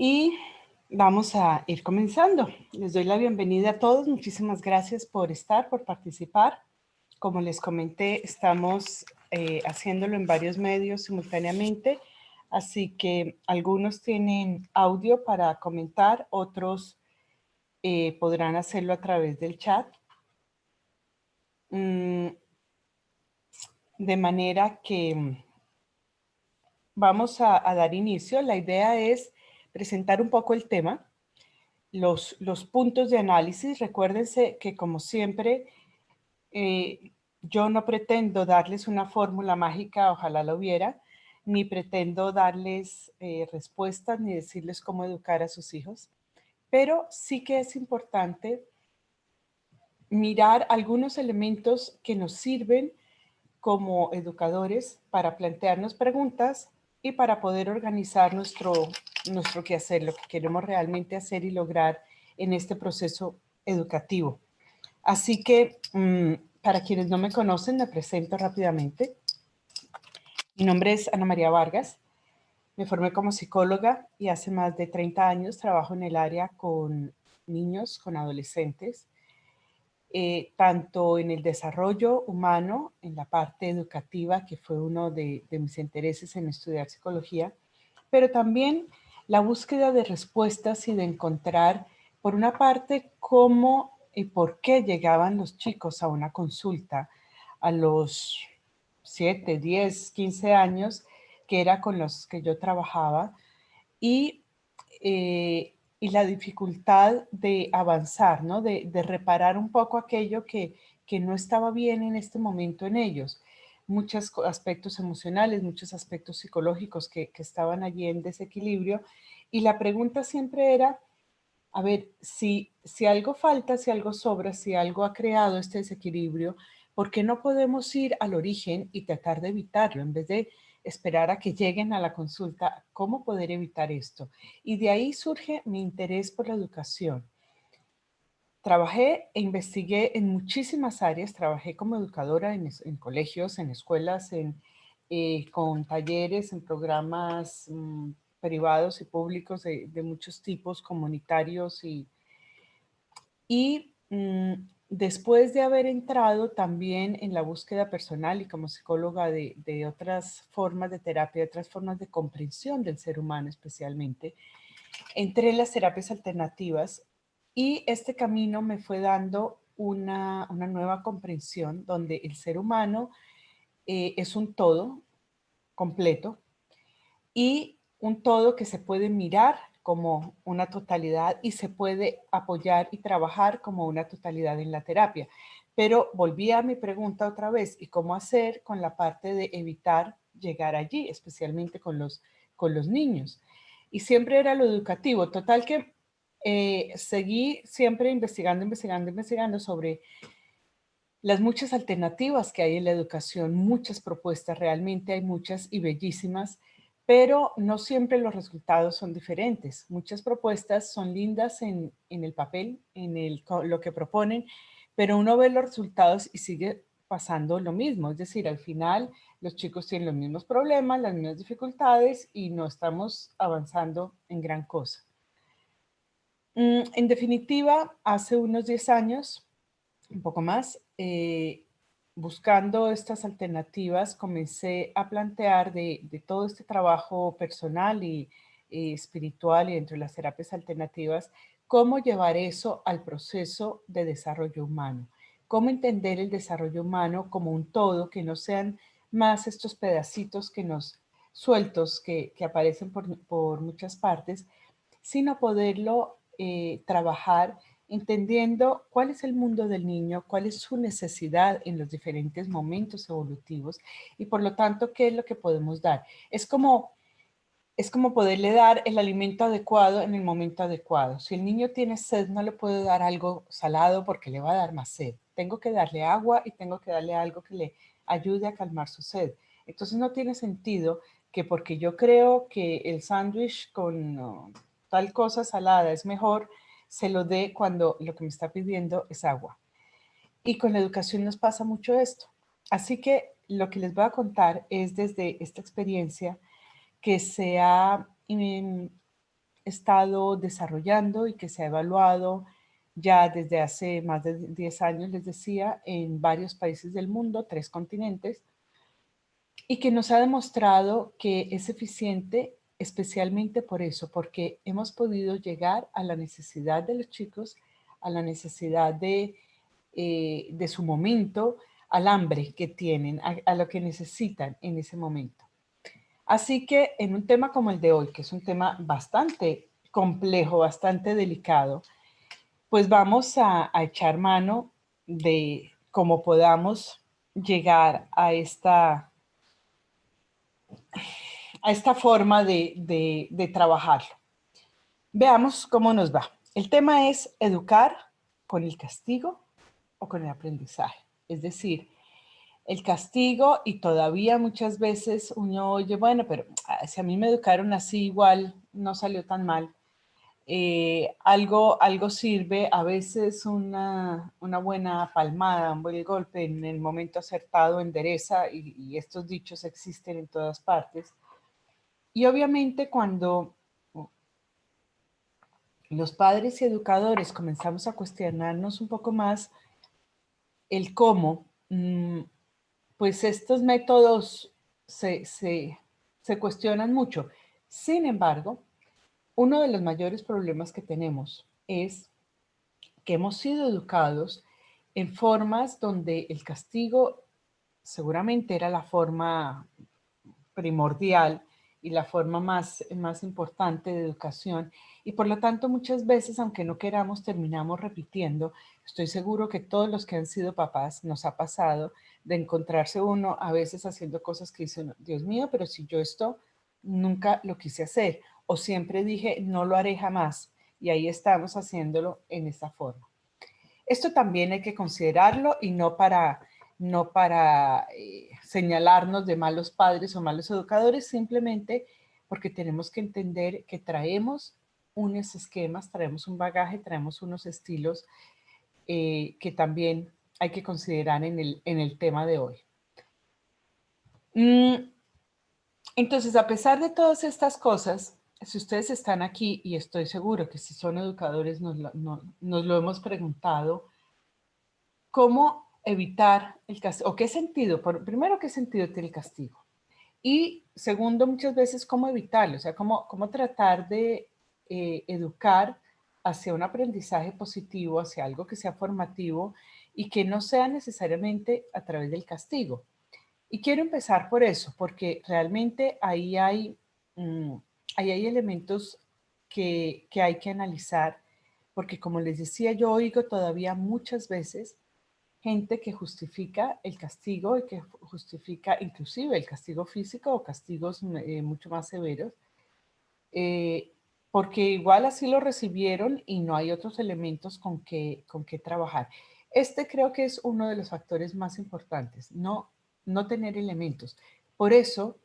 Y vamos a ir comenzando. Les doy la bienvenida a todos. Muchísimas gracias por estar, por participar. Como les comenté, estamos haciéndolo en varios medios simultáneamente, así que algunos tienen audio para comentar, otros podrán hacerlo a través del chat. De manera que vamos a dar inicio. La idea es presentar un poco el tema, los puntos de análisis. Recuérdense que, como siempre, yo no pretendo darles una fórmula mágica, ojalá lo hubiera, ni pretendo darles respuestas ni decirles cómo educar a sus hijos, pero sí que es importante mirar algunos elementos que nos sirven como educadores para plantearnos preguntas y para poder organizar nuestro quehacer, lo que queremos realmente hacer y lograr en este proceso educativo. Así que, para quienes no me conocen, me presento rápidamente. Mi nombre es Ana María Vargas. Me formé como psicóloga y hace más de 30 años trabajo en el área con niños, con adolescentes, tanto en el desarrollo humano, en la parte educativa, que fue uno de mis intereses en estudiar psicología, pero también la búsqueda de respuestas y de encontrar, por una parte, cómo y por qué llegaban los chicos a una consulta a los 7, 10, 15 años, que era con los que yo trabajaba, y, y la dificultad de avanzar, ¿no? De reparar un poco aquello que no estaba bien en este momento en ellos. Muchos aspectos emocionales, muchos aspectos psicológicos que estaban allí en desequilibrio. Y la pregunta siempre era, a ver, si algo falta, si algo sobra, si algo ha creado este desequilibrio, ¿por qué no podemos ir al origen y tratar de evitarlo en vez de esperar a que lleguen a la consulta? ¿Cómo poder evitar esto? Y de ahí surge mi interés por la educación. Trabajé e investigué en muchísimas áreas. Trabajé como educadora en colegios, en escuelas, con talleres, en programas privados y públicos de muchos tipos, comunitarios y después de haber entrado también en la búsqueda personal y como psicóloga de otras formas de terapia, otras formas de comprensión del ser humano especialmente, entré en las terapias alternativas y este camino me fue dando una nueva comprensión donde el ser humano es un todo completo y un todo que se puede mirar como una totalidad y se puede apoyar y trabajar como una totalidad en la terapia. Pero volví a mi pregunta otra vez, ¿y cómo hacer con la parte de evitar llegar allí, especialmente con los niños? Y siempre era lo educativo. Total que seguí siempre investigando sobre las muchas alternativas que hay en la educación, muchas propuestas, realmente hay muchas y bellísimas, pero no siempre los resultados son diferentes. Muchas propuestas son lindas en el papel, lo que proponen, pero uno ve los resultados y sigue pasando lo mismo. Es decir, al final los chicos tienen los mismos problemas, las mismas dificultades y no estamos avanzando en gran cosa. En definitiva, hace unos 10 años, un poco más, buscando estas alternativas, comencé a plantear de todo este trabajo personal y espiritual y dentro de las terapias alternativas, cómo llevar eso al proceso de desarrollo humano, cómo entender el desarrollo humano como un todo, que no sean más estos pedacitos que nos sueltos que aparecen por muchas partes, sino poderlo trabajar entendiendo cuál es el mundo del niño, cuál es su necesidad en los diferentes momentos evolutivos y por lo tanto, qué es lo que podemos dar. Es como poderle dar el alimento adecuado en el momento adecuado. Si el niño tiene sed, no le puedo dar algo salado porque le va a dar más sed. Tengo que darle agua y tengo que darle algo que le ayude a calmar su sed. Entonces no tiene sentido que porque yo creo que el sándwich con tal cosa salada es mejor, se lo dé cuando lo que me está pidiendo es agua. Y con la educación nos pasa mucho esto. Así que lo que les voy a contar es desde esta experiencia que se ha estado desarrollando y que se ha evaluado ya desde hace más de 10 años, les decía, en varios países del mundo, 3 continentes, y que nos ha demostrado que es eficiente especialmente por eso, porque hemos podido llegar a la necesidad de los chicos, a la necesidad de su momento, al hambre que tienen, a lo que necesitan en ese momento. Así que en un tema como el de hoy, que es un tema bastante complejo, bastante delicado, pues vamos a echar mano de cómo podamos llegar a esta forma de trabajarlo. Veamos cómo nos va. El tema es educar con el castigo o con el aprendizaje. Es decir, el castigo, y todavía muchas veces uno oye, bueno, pero si a mí me educaron así, igual no salió tan mal. Algo sirve, a veces una buena palmada, un buen golpe en el momento acertado endereza, y estos dichos existen en todas partes. Y obviamente cuando los padres y educadores comenzamos a cuestionarnos un poco más el cómo, pues estos métodos se cuestionan mucho. Sin embargo, uno de los mayores problemas que tenemos es que hemos sido educados en formas donde el castigo seguramente era la forma primordial y la forma más importante de educación. Y por lo tanto, muchas veces, aunque no queramos, terminamos repitiendo. Estoy seguro que todos los que han sido papás nos ha pasado de encontrarse uno a veces haciendo cosas que dicen, Dios mío, pero si yo esto nunca lo quise hacer o siempre dije, no lo haré jamás. Y ahí estamos haciéndolo en esta forma. Esto también hay que considerarlo y no para señalarnos de malos padres o malos educadores, simplemente porque tenemos que entender que traemos unos esquemas, traemos un bagaje, traemos unos estilos que también hay que considerar en el tema de hoy. Entonces, a pesar de todas estas cosas, si ustedes están aquí, y estoy seguro que si son educadores nos lo hemos preguntado, ¿cómo evitar el castigo? ¿O qué sentido? Primero, ¿qué sentido tiene el castigo? Y segundo, muchas veces, ¿cómo evitarlo? O sea, cómo tratar de educar hacia un aprendizaje positivo, hacia algo que sea formativo y que no sea necesariamente a través del castigo. Y quiero empezar por eso, porque realmente ahí hay elementos que hay que analizar, porque como les decía, yo oigo todavía muchas veces gente que justifica el castigo y que justifica inclusive el castigo físico o castigos mucho más severos, eh, porque igual así lo recibieron y no hay otros elementos con que trabajar. Este creo que es uno de los factores más importantes, no tener elementos. Por eso,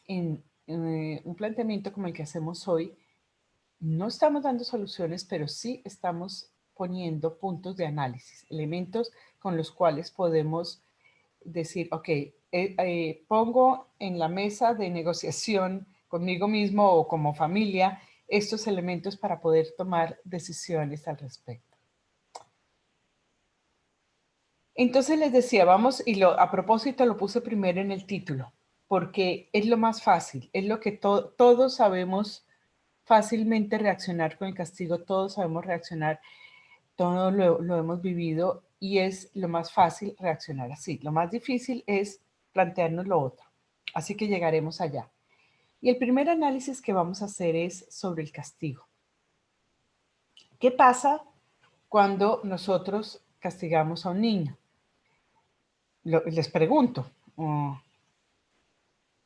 en un planteamiento como el que hacemos hoy, no estamos dando soluciones, pero sí estamos poniendo puntos de análisis, elementos con los cuales podemos decir, ok, pongo en la mesa de negociación conmigo mismo o como familia estos elementos para poder tomar decisiones al respecto. Entonces les decía, vamos, y a propósito lo puse primero en el título, porque es lo más fácil, es lo que todos sabemos fácilmente reaccionar con el castigo, todos sabemos reaccionar, todos lo hemos vivido y es lo más fácil reaccionar así. Lo más difícil es plantearnos lo otro. Así que llegaremos allá. Y el primer análisis que vamos a hacer es sobre el castigo. ¿Qué pasa cuando nosotros castigamos a un niño? Les pregunto,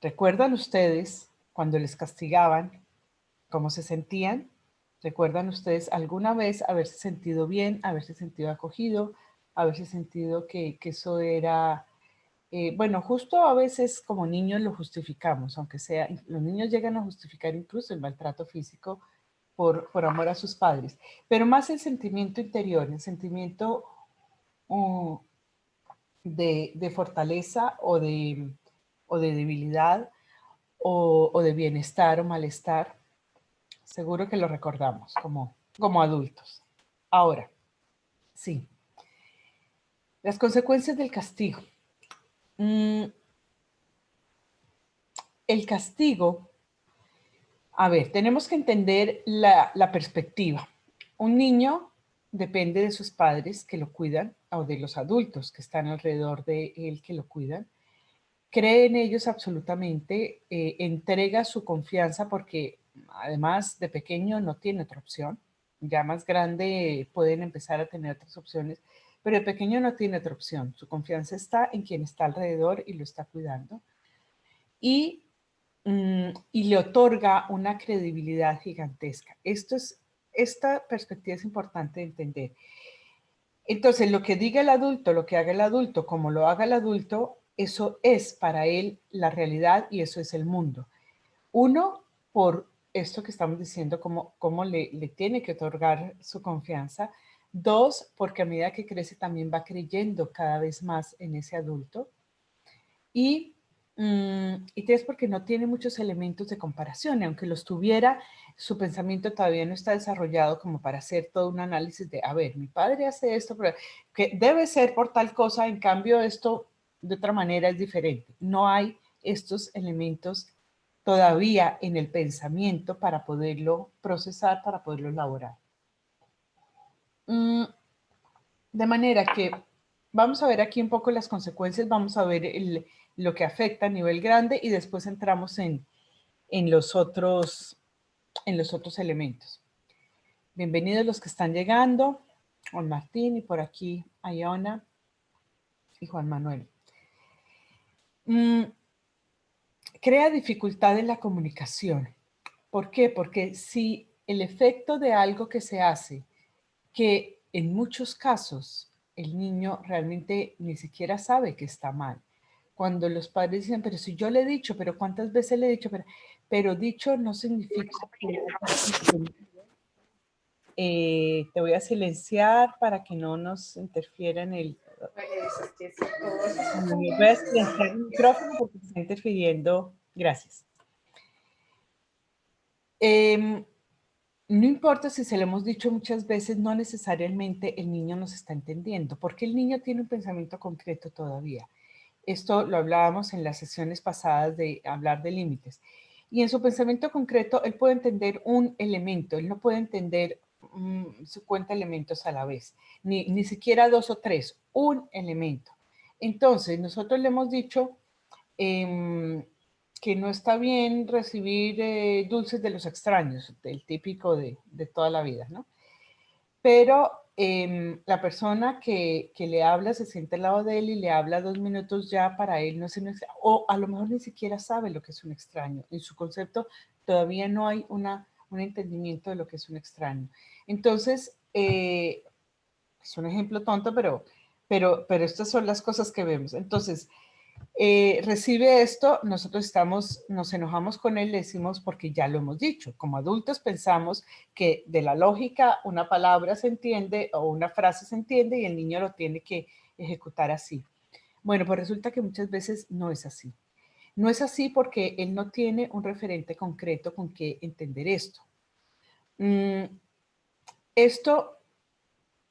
¿recuerdan ustedes cuando les castigaban cómo se sentían? ¿Recuerdan ustedes alguna vez haberse sentido bien, haberse sentido acogido, haberse sentido que eso era, bueno, justo a veces como niños lo justificamos, aunque sea, los niños llegan a justificar incluso el maltrato físico por amor a sus padres, pero más el sentimiento interior, el sentimiento uh, de fortaleza o de debilidad o de bienestar o malestar. Seguro que lo recordamos como adultos. Ahora, sí. Las consecuencias del castigo. El castigo, a ver, tenemos que entender la perspectiva. Un niño depende de sus padres que lo cuidan o de los adultos que están alrededor de él que lo cuidan. Cree en ellos absolutamente, entrega su confianza porque además de pequeño no tiene otra opción. Ya más grande pueden empezar a tener otras opciones, pero de pequeño no tiene otra opción. Su confianza está en quien está alrededor y lo está cuidando. Y le otorga una credibilidad gigantesca. Esta perspectiva es importante de entender. Entonces, lo que diga el adulto, lo que haga el adulto, como lo haga el adulto, eso es para él la realidad y eso es el mundo. Uno, por esto que estamos diciendo, cómo le tiene que otorgar su confianza. Dos, porque a medida que crece también va creyendo cada vez más en ese adulto. Y tres, porque no tiene muchos elementos de comparación. Y aunque los tuviera, su pensamiento todavía no está desarrollado como para hacer todo un análisis de, a ver, mi padre hace esto, pero que debe ser por tal cosa, en cambio esto de otra manera es diferente. No hay estos elementos todavía en el pensamiento para poderlo procesar, para poderlo elaborar. De manera que vamos a ver aquí un poco las consecuencias, vamos a ver lo que afecta a nivel grande y después entramos en los otros elementos. Bienvenidos los que están llegando, Juan Martín y por aquí a Iona y Juan Manuel. Crea dificultad en la comunicación. ¿Por qué? Porque si el efecto de algo que se hace, que en muchos casos el niño realmente ni siquiera sabe que está mal. Cuando los padres dicen, pero si yo le he dicho, pero ¿cuántas veces le he dicho? Pero dicho no significa que... te voy a silenciar para que no nos interfiera en el... Voy a silenciar el micrófono porque se está interfiriendo. Gracias. No importa si se lo hemos dicho muchas veces, no necesariamente el niño nos está entendiendo, porque el niño tiene un pensamiento concreto todavía. Esto lo hablábamos en las sesiones pasadas de hablar de límites. Y en su pensamiento concreto, él puede entender un elemento, él no puede entender 50 elementos a la vez, ni siquiera 2 o 3, un elemento. Entonces, nosotros le hemos dicho que no está bien recibir dulces de los extraños, el típico de toda la vida, ¿no? Pero la persona que le habla se siente al lado de él y le habla 2 minutos ya, para él no es un extraño, o a lo mejor ni siquiera sabe lo que es un extraño. En su concepto todavía no hay un entendimiento de lo que es un extraño. Entonces, es un ejemplo tonto, pero estas son las cosas que vemos. Entonces, recibe esto, nosotros nos enojamos con él, le decimos porque ya lo hemos dicho. Como adultos pensamos que de la lógica una palabra se entiende o una frase se entiende y el niño lo tiene que ejecutar así. Bueno, pues resulta que muchas veces no es así. No es así porque él no tiene un referente concreto con que entender esto. Esto,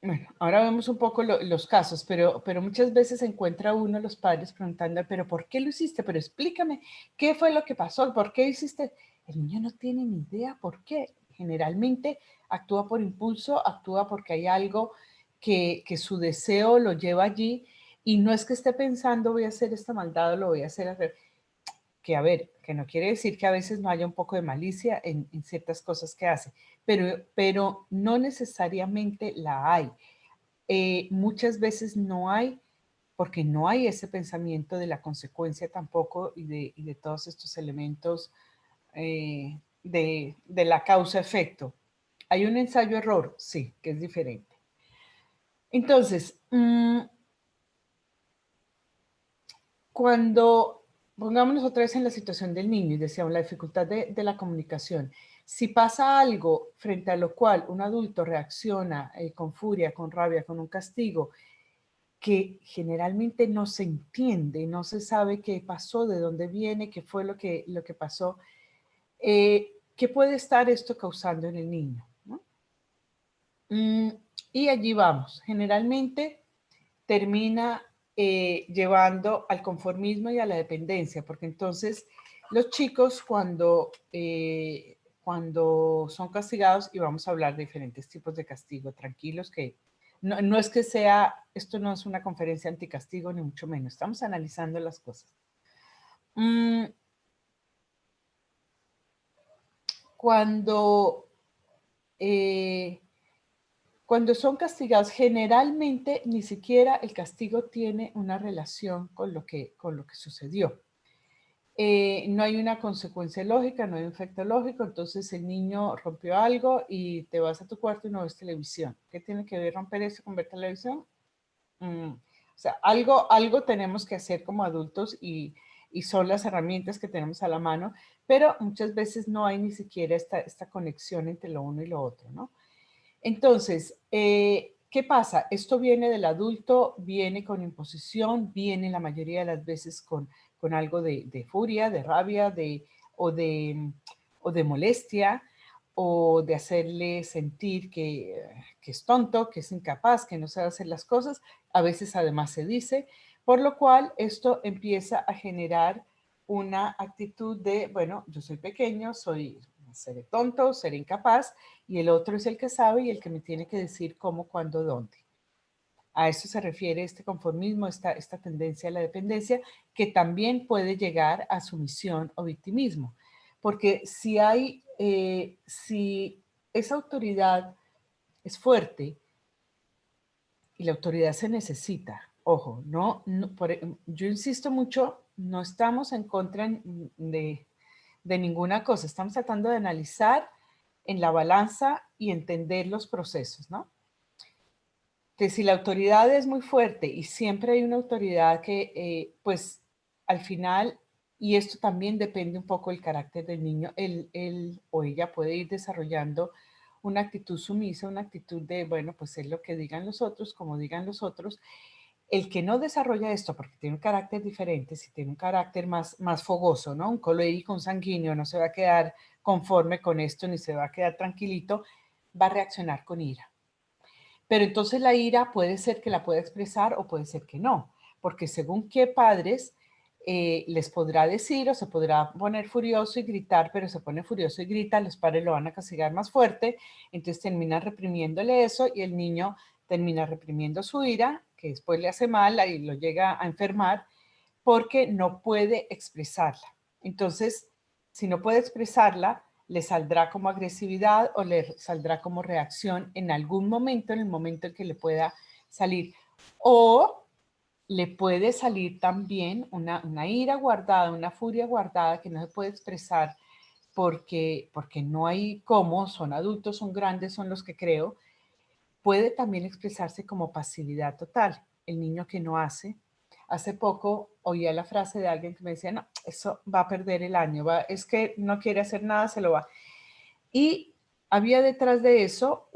bueno, ahora vemos un poco los casos, pero muchas veces se encuentra uno, los padres, preguntando, pero ¿por qué lo hiciste? Pero explícame, ¿qué fue lo que pasó? ¿Por qué hiciste? El niño no tiene ni idea por qué. Generalmente actúa por impulso, actúa porque hay algo que su deseo lo lleva allí y no es que esté pensando voy a hacer esta maldad o lo voy a hacer. Que a ver, que no quiere decir que a veces no haya un poco de malicia en ciertas cosas que hace, pero no necesariamente la hay. Muchas veces no hay, porque no hay ese pensamiento de la consecuencia tampoco y de todos estos elementos de la causa-efecto. ¿Hay un ensayo-error? Sí, que es diferente. Entonces, cuando pongámonos otra vez en la situación del niño y decíamos la dificultad de la comunicación, si pasa algo frente a lo cual un adulto reacciona con furia, con rabia, con un castigo, que generalmente no se entiende, no se sabe qué pasó, de dónde viene, qué fue lo que pasó, ¿qué ¿qué puede estar esto causando en el niño? ¿No? Y allí vamos. Generalmente termina llevando al conformismo y a la dependencia, porque entonces los chicos cuando son castigados, y vamos a hablar de diferentes tipos de castigo, tranquilos, que no es que sea, esto no es una conferencia anticastigo, ni mucho menos, estamos analizando las cosas. Cuando cuando son castigados, generalmente ni siquiera el castigo tiene una relación con lo que sucedió. No hay una consecuencia lógica, no hay un efecto lógico, entonces el niño rompió algo y te vas a tu cuarto y no ves televisión. ¿Qué tiene que ver romper eso con ver televisión? O sea, algo tenemos que hacer como adultos y son las herramientas que tenemos a la mano, pero muchas veces no hay ni siquiera esta conexión entre lo uno y lo otro, ¿no? Entonces, ¿qué pasa? Esto viene del adulto, viene con imposición, viene la mayoría de las veces con algo de furia, de rabia, o, de molestia, o de hacerle sentir que es tonto, que es incapaz, que no sabe hacer las cosas. A veces además se dice, por lo cual esto empieza a generar una actitud de, bueno, yo soy pequeño, seré tonto, seré incapaz, y el otro es el que sabe y el que me tiene que decir cómo, cuándo, dónde. A eso se refiere este conformismo, esta tendencia a la dependencia, que también puede llegar a sumisión o victimismo. Porque si esa autoridad es fuerte y la autoridad se necesita, ojo, yo insisto mucho, no estamos en contra de ninguna cosa, estamos tratando de analizar en la balanza y entender los procesos, ¿no? Que si la autoridad es muy fuerte y siempre hay una autoridad que, pues, al final, y esto también depende un poco del carácter del niño, él o ella puede ir desarrollando una actitud sumisa, una actitud de, bueno, pues es lo que digan los otros, como digan los otros. El que no desarrolla esto porque tiene un carácter diferente, si tiene un carácter más fogoso, ¿no? Un colérico, un sanguíneo, no se va a quedar conforme con esto ni se va a quedar tranquilito, va a reaccionar con ira. Pero entonces la ira puede ser que la pueda expresar o puede ser que no, porque según qué padres les podrá decir o se podrá poner furioso y gritar, pero se pone furioso y grita, los padres lo van a castigar más fuerte, entonces termina reprimiéndole eso y el niño termina reprimiendo su ira, que después le hace mal y lo llega a enfermar porque no puede expresarla. Entonces, si no puede expresarla, le saldrá como agresividad o le saldrá como reacción en algún momento, en el momento en que le pueda salir. O le puede salir también una ira guardada, una furia guardada que no se puede expresar porque no hay cómo, son adultos, son grandes, son los que creo. Puede también expresarse como pasividad total. El niño que no hace. Hace poco oía la frase de alguien que me decía, no, eso va a perder el año, es que no quiere hacer nada, se lo va. Y había detrás de eso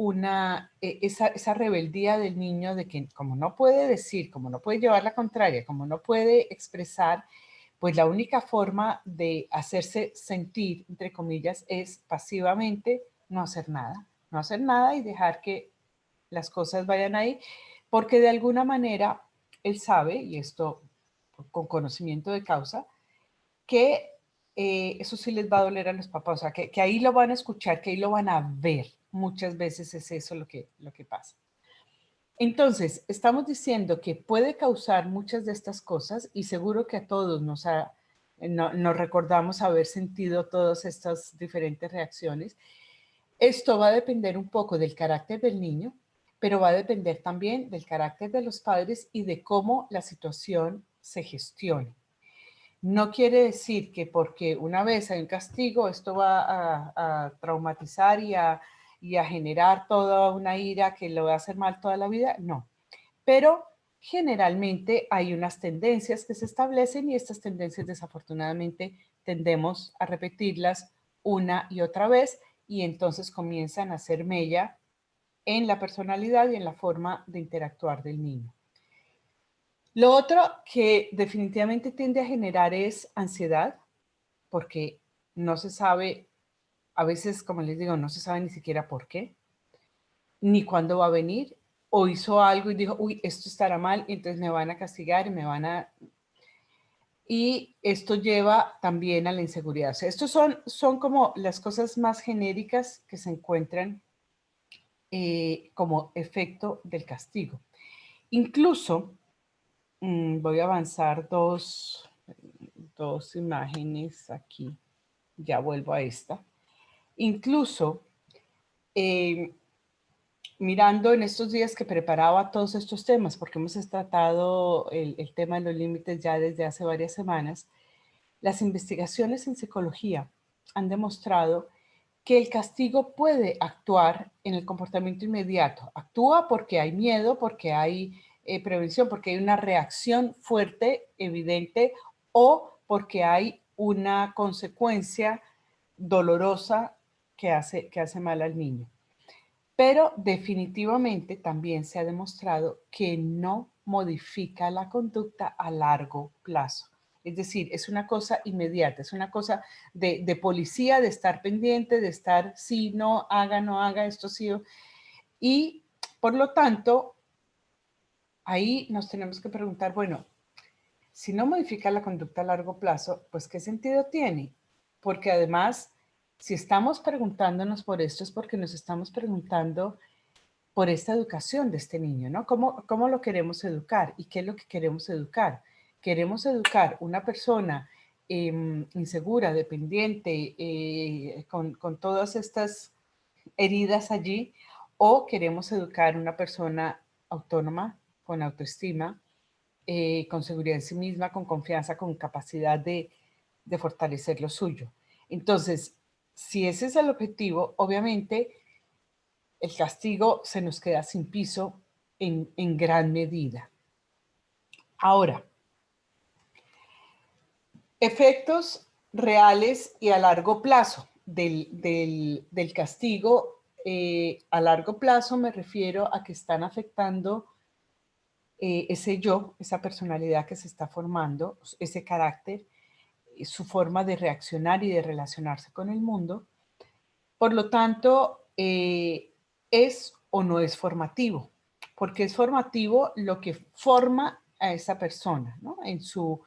esa rebeldía del niño de que como no puede decir, como no puede llevar la contraria, como no puede expresar, pues la única forma de hacerse sentir, entre comillas, es pasivamente no hacer nada. No hacer nada y dejar que las cosas vayan ahí, porque de alguna manera él sabe, y esto con conocimiento de causa, que eso sí les va a doler a los papás, o sea, que ahí lo van a escuchar, que ahí lo van a ver. Muchas veces es eso lo que pasa. Entonces, estamos diciendo que puede causar muchas de estas cosas y seguro que a todos nos recordamos haber sentido todas estas diferentes reacciones. Esto va a depender un poco del carácter del niño, pero va a depender también del carácter de los padres y de cómo la situación se gestione. No quiere decir que porque una vez hay un castigo, esto va a traumatizar y a generar toda una ira que lo va a hacer mal toda la vida. No, pero generalmente hay unas tendencias que se establecen y estas tendencias desafortunadamente tendemos a repetirlas una y otra vez y entonces comienzan a hacer mella en la personalidad y en la forma de interactuar del niño. Lo otro que definitivamente tiende a generar es ansiedad, porque no se sabe a veces, como les digo, no se sabe ni siquiera por qué, ni cuándo va a venir, o hizo algo y dijo, uy, esto estará mal, y entonces me van a castigar y me van a... Y esto lleva también a la inseguridad. O sea, estos son como las cosas más genéricas que se encuentran como efecto del castigo. Incluso, voy a avanzar dos imágenes aquí, ya vuelvo a esta. Incluso, mirando en estos días que preparaba todos estos temas, porque hemos tratado el tema de los límites ya desde hace varias semanas, las investigaciones en psicología han demostrado que el castigo puede actuar en el comportamiento inmediato. Actúa porque hay miedo, porque hay prevención, porque hay una reacción fuerte, evidente, o porque hay una consecuencia dolorosa que hace mal al niño. Pero definitivamente también se ha demostrado que no modifica la conducta a largo plazo. Es decir, es una cosa inmediata, es una cosa de policía, de estar pendiente, de estar sí, no haga, esto sí. Y por lo tanto, ahí nos tenemos que preguntar, bueno, si no modifica la conducta a largo plazo, pues ¿qué sentido tiene? Porque además, si estamos preguntándonos por esto, es porque nos estamos preguntando por esta educación de este niño, ¿no? ¿Cómo lo queremos educar? ¿Y qué es lo que queremos educar? ¿Queremos educar una persona insegura, dependiente, con todas estas heridas allí? ¿O queremos educar una persona autónoma, con autoestima, con seguridad en sí misma, con confianza, con capacidad de fortalecer lo suyo? Entonces, si ese es el objetivo, obviamente el castigo se nos queda sin piso en gran medida. Ahora, efectos reales y a largo plazo del castigo. A largo plazo me refiero a que están afectando ese yo, esa personalidad que se está formando, ese carácter, su forma de reaccionar y de relacionarse con el mundo. Por lo tanto, es o no es formativo, porque es formativo lo que forma a esa persona, ¿no? En su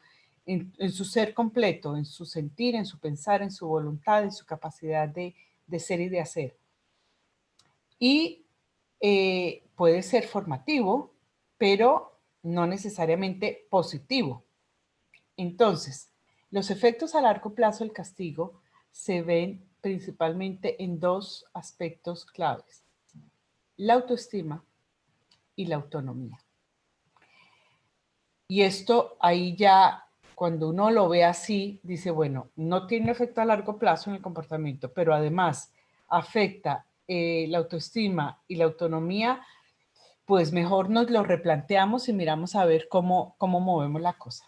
ser completo, en su sentir, en su pensar, en su voluntad, en su capacidad de ser y de hacer. Y puede ser formativo, pero no necesariamente positivo. Entonces, los efectos a largo plazo del castigo se ven principalmente en dos aspectos claves: la autoestima y la autonomía. Y esto ahí ya, cuando uno lo ve así, dice, bueno, no tiene efecto a largo plazo en el comportamiento, pero además afecta la autoestima y la autonomía, pues mejor nos lo replanteamos y miramos a ver cómo movemos la cosa.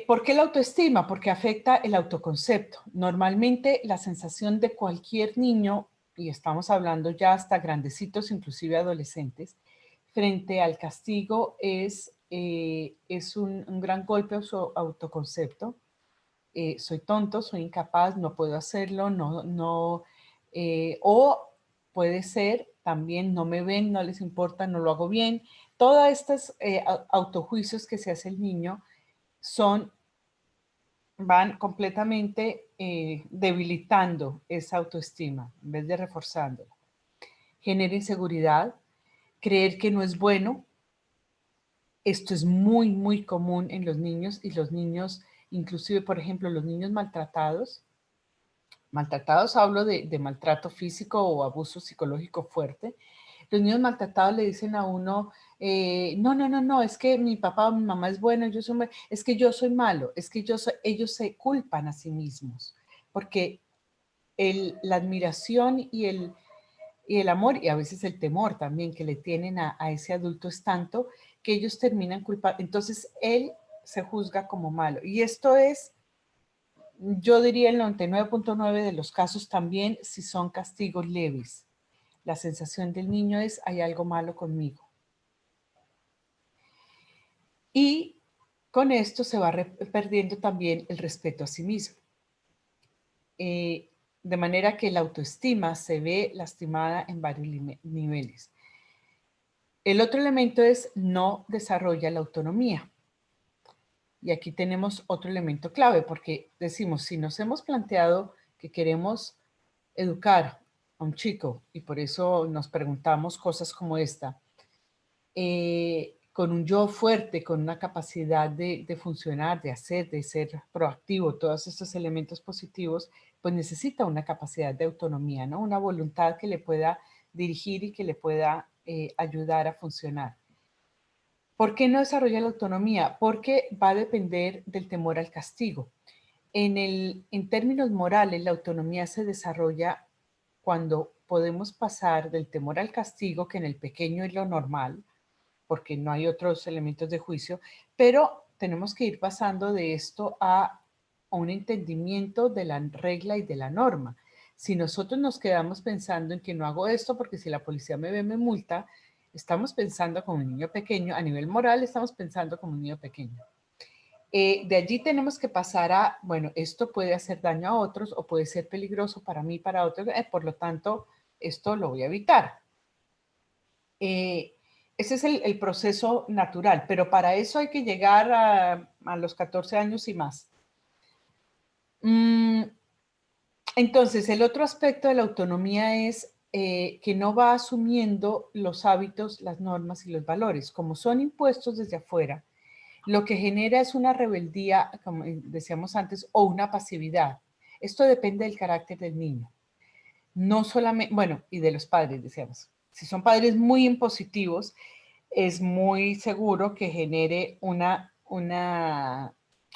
¿Por qué la autoestima? Porque afecta el autoconcepto. Normalmente la sensación de cualquier niño, y estamos hablando ya hasta grandecitos, inclusive adolescentes, frente al castigo es un gran golpe a su autoconcepto. Soy tonto, soy incapaz, no puedo hacerlo, o puede ser también no me ven, no les importa, no lo hago bien. Todos estos autojuicios que se hace el niño van completamente debilitando esa autoestima en vez de reforzándola. Genera inseguridad, creer que no es bueno. Esto es muy, muy común en los niños, y los niños, inclusive, por ejemplo, los niños maltratados hablo de maltrato físico o abuso psicológico fuerte. Los niños maltratados le dicen a uno, no, es que mi papá o mi mamá es bueno, es que yo soy malo, es que ellos se culpan a sí mismos, porque la admiración y el amor, y a veces el temor también que le tienen a ese adulto, es tanto que ellos terminan culpando. Entonces él se juzga como malo. Y esto es, yo diría, el 99.9 de los casos también, si son castigos leves. La sensación del niño es, hay algo malo conmigo. Y con esto se va perdiendo también el respeto a sí mismo. de manera que la autoestima se ve lastimada en varios niveles. El otro elemento es no desarrolla la autonomía. Y aquí tenemos otro elemento clave, porque decimos, si nos hemos planteado que queremos educar a un chico y por eso nos preguntamos cosas como esta, con un yo fuerte, con una capacidad de funcionar, de hacer, de ser proactivo, todos estos elementos positivos, pues necesita una capacidad de autonomía, ¿no? Una voluntad que le pueda dirigir y que le pueda ayudar a funcionar. ¿Por qué no desarrolla la autonomía? Porque va a depender del temor al castigo. En términos morales, la autonomía se desarrolla cuando podemos pasar del temor al castigo, que en el pequeño es lo normal, porque no hay otros elementos de juicio, pero tenemos que ir pasando de esto a un entendimiento de la regla y de la norma. Si nosotros nos quedamos pensando en que no hago esto porque si la policía me ve me multa, estamos pensando como un niño pequeño, a nivel moral estamos pensando como un niño pequeño. De allí tenemos que pasar a, bueno, esto puede hacer daño a otros o puede ser peligroso para mí, para otros, por lo tanto, esto lo voy a evitar. Ese es el proceso natural, pero para eso hay que llegar a los 14 años y más. Entonces, el otro aspecto de la autonomía es que no va asumiendo los hábitos, las normas y los valores. Como son impuestos desde afuera, lo que genera es una rebeldía, como decíamos antes, o una pasividad. Esto depende del carácter del niño. No solamente, bueno, y de los padres, decíamos. Si son padres muy impositivos, es muy seguro que genere una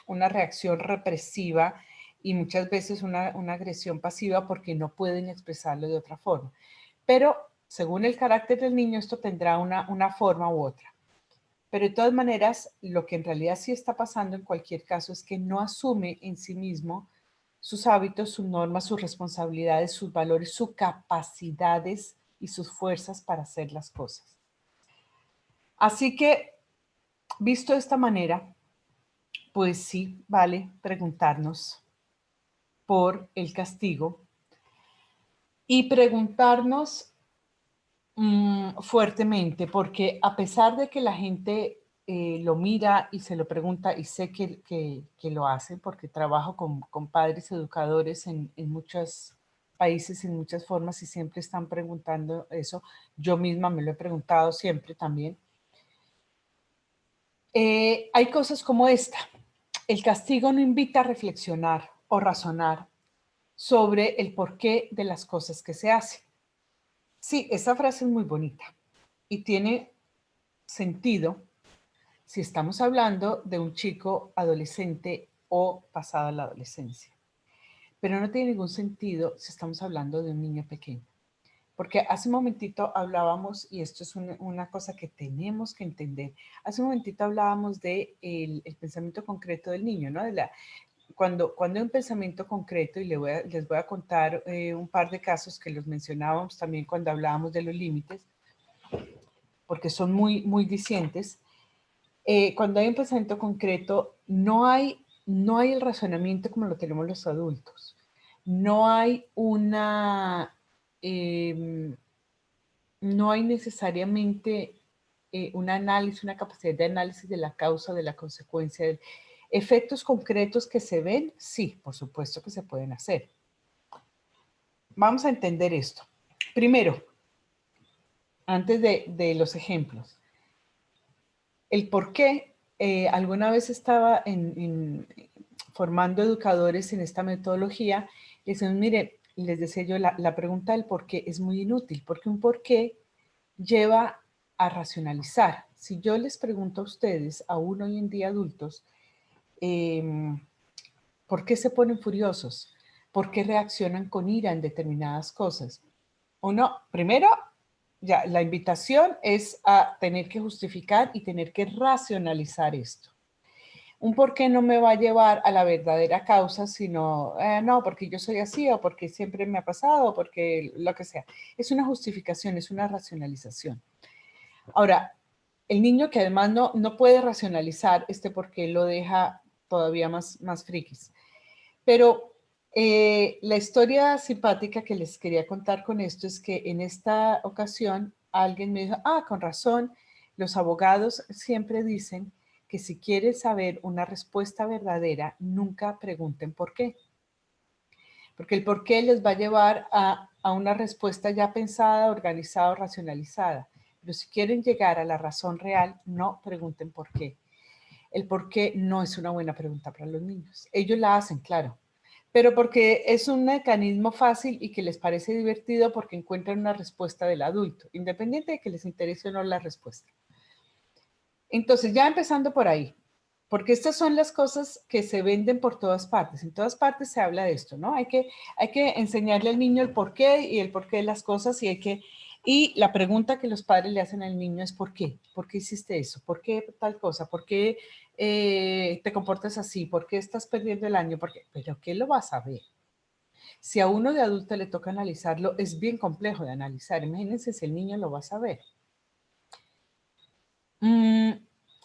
reacción represiva y muchas veces una agresión pasiva porque no pueden expresarlo de otra forma. Pero según el carácter del niño, esto tendrá una forma u otra. Pero de todas maneras, lo que en realidad sí está pasando en cualquier caso es que no asume en sí mismo sus hábitos, sus normas, sus responsabilidades, sus valores, sus capacidades y sus fuerzas para hacer las cosas. Así que, visto de esta manera, pues sí vale preguntarnos por el castigo y preguntarnos fuertemente, porque a pesar de que la gente lo mira y se lo pregunta, y sé que lo hacen, porque trabajo con padres educadores en muchos países, en muchas formas, y siempre están preguntando eso. Yo misma me lo he preguntado siempre también. Hay cosas como esta. El castigo no invita a reflexionar o razonar sobre el porqué de las cosas que se hacen. Sí, esa frase es muy bonita y tiene sentido si estamos hablando de un chico adolescente o pasada la adolescencia. Pero no tiene ningún sentido si estamos hablando de un niño pequeño. Porque hace un momentito hablábamos, y esto es una cosa que tenemos que entender, hace un momentito hablábamos de el pensamiento concreto del niño, ¿no? Cuando hay un pensamiento concreto, y les voy a contar un par de casos que los mencionábamos también cuando hablábamos de los límites, porque son muy, muy dicientes. Cuando hay un pensamiento concreto, no hay el razonamiento como lo tenemos los adultos. No hay no hay necesariamente un análisis, una capacidad de análisis de la causa, de la consecuencia. Efectos concretos que se ven, sí, por supuesto que se pueden hacer. Vamos a entender esto. Primero, antes de los ejemplos, el por qué. Alguna vez estaba formando educadores en esta metodología y decían, mire, les decía yo, la pregunta del por qué es muy inútil, porque un por qué lleva a racionalizar. Si yo les pregunto a ustedes, aún hoy en día adultos, ¿por qué se ponen furiosos? ¿Por qué reaccionan con ira en determinadas cosas? Uno, primero, ya la invitación es a tener que justificar y tener que racionalizar esto. Un por qué no me va a llevar a la verdadera causa, sino, no, porque yo soy así, o porque siempre me ha pasado, o porque lo que sea. Es una justificación, es una racionalización. Ahora, el niño que además no puede racionalizar este por qué lo deja todavía más frikis. Pero La historia simpática que les quería contar con esto es que en esta ocasión alguien me dijo, con razón, los abogados siempre dicen que si quieren saber una respuesta verdadera, nunca pregunten por qué. Porque el por qué les va a llevar a una respuesta ya pensada, organizada, racionalizada. Pero si quieren llegar a la razón real, no pregunten por qué. El por qué no es una buena pregunta para los niños. Ellos la hacen, claro, pero porque es un mecanismo fácil y que les parece divertido porque encuentran una respuesta del adulto, independiente de que les interese o no la respuesta. Entonces, ya empezando por ahí, porque estas son las cosas que se venden por todas partes. En todas partes se habla de esto, ¿no? Hay que enseñarle al niño el porqué y el porqué de las cosas y la pregunta que los padres le hacen al niño es ¿por qué? ¿Por qué hiciste eso? ¿Por qué tal cosa? ¿Por qué te comportas así? ¿Por qué estás perdiendo el año? ¿Pero qué lo vas a ver? Si a uno de adulto le toca analizarlo, es bien complejo de analizar. Imagínense si el niño lo va a saber.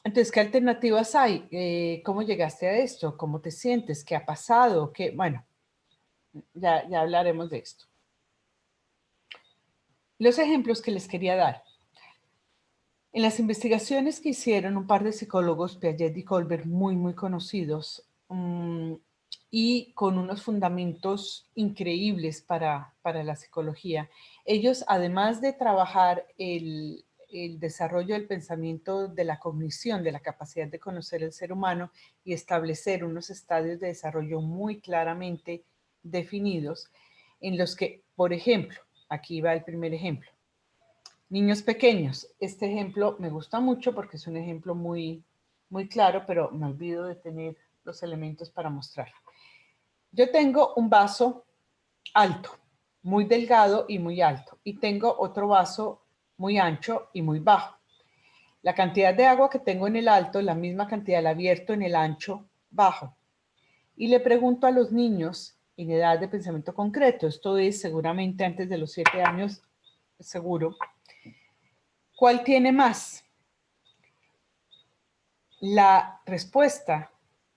Entonces, ¿qué alternativas hay? ¿Cómo llegaste a esto? ¿Cómo te sientes? ¿Qué ha pasado? Bueno, ya hablaremos de esto. Los ejemplos que les quería dar. En las investigaciones que hicieron un par de psicólogos, Piaget y Kohlberg, muy conocidos, y con unos fundamentos increíbles para la psicología, ellos, además de trabajar el desarrollo del pensamiento, de la cognición, de la capacidad de conocer el ser humano y establecer unos estadios de desarrollo muy claramente definidos, en los que, por ejemplo, aquí va el primer ejemplo, niños pequeños. Este ejemplo me gusta mucho porque es un ejemplo muy claro, pero me olvido de tener los elementos para mostrarlo. Yo tengo un vaso alto, muy delgado y muy alto, y tengo otro vaso muy ancho y muy bajo. La cantidad de agua que tengo en el alto, la misma cantidad la vierto en el ancho bajo. Y le pregunto a los niños en edad de pensamiento concreto, esto es seguramente antes de los 7 años, seguro, ¿cuál tiene más? La respuesta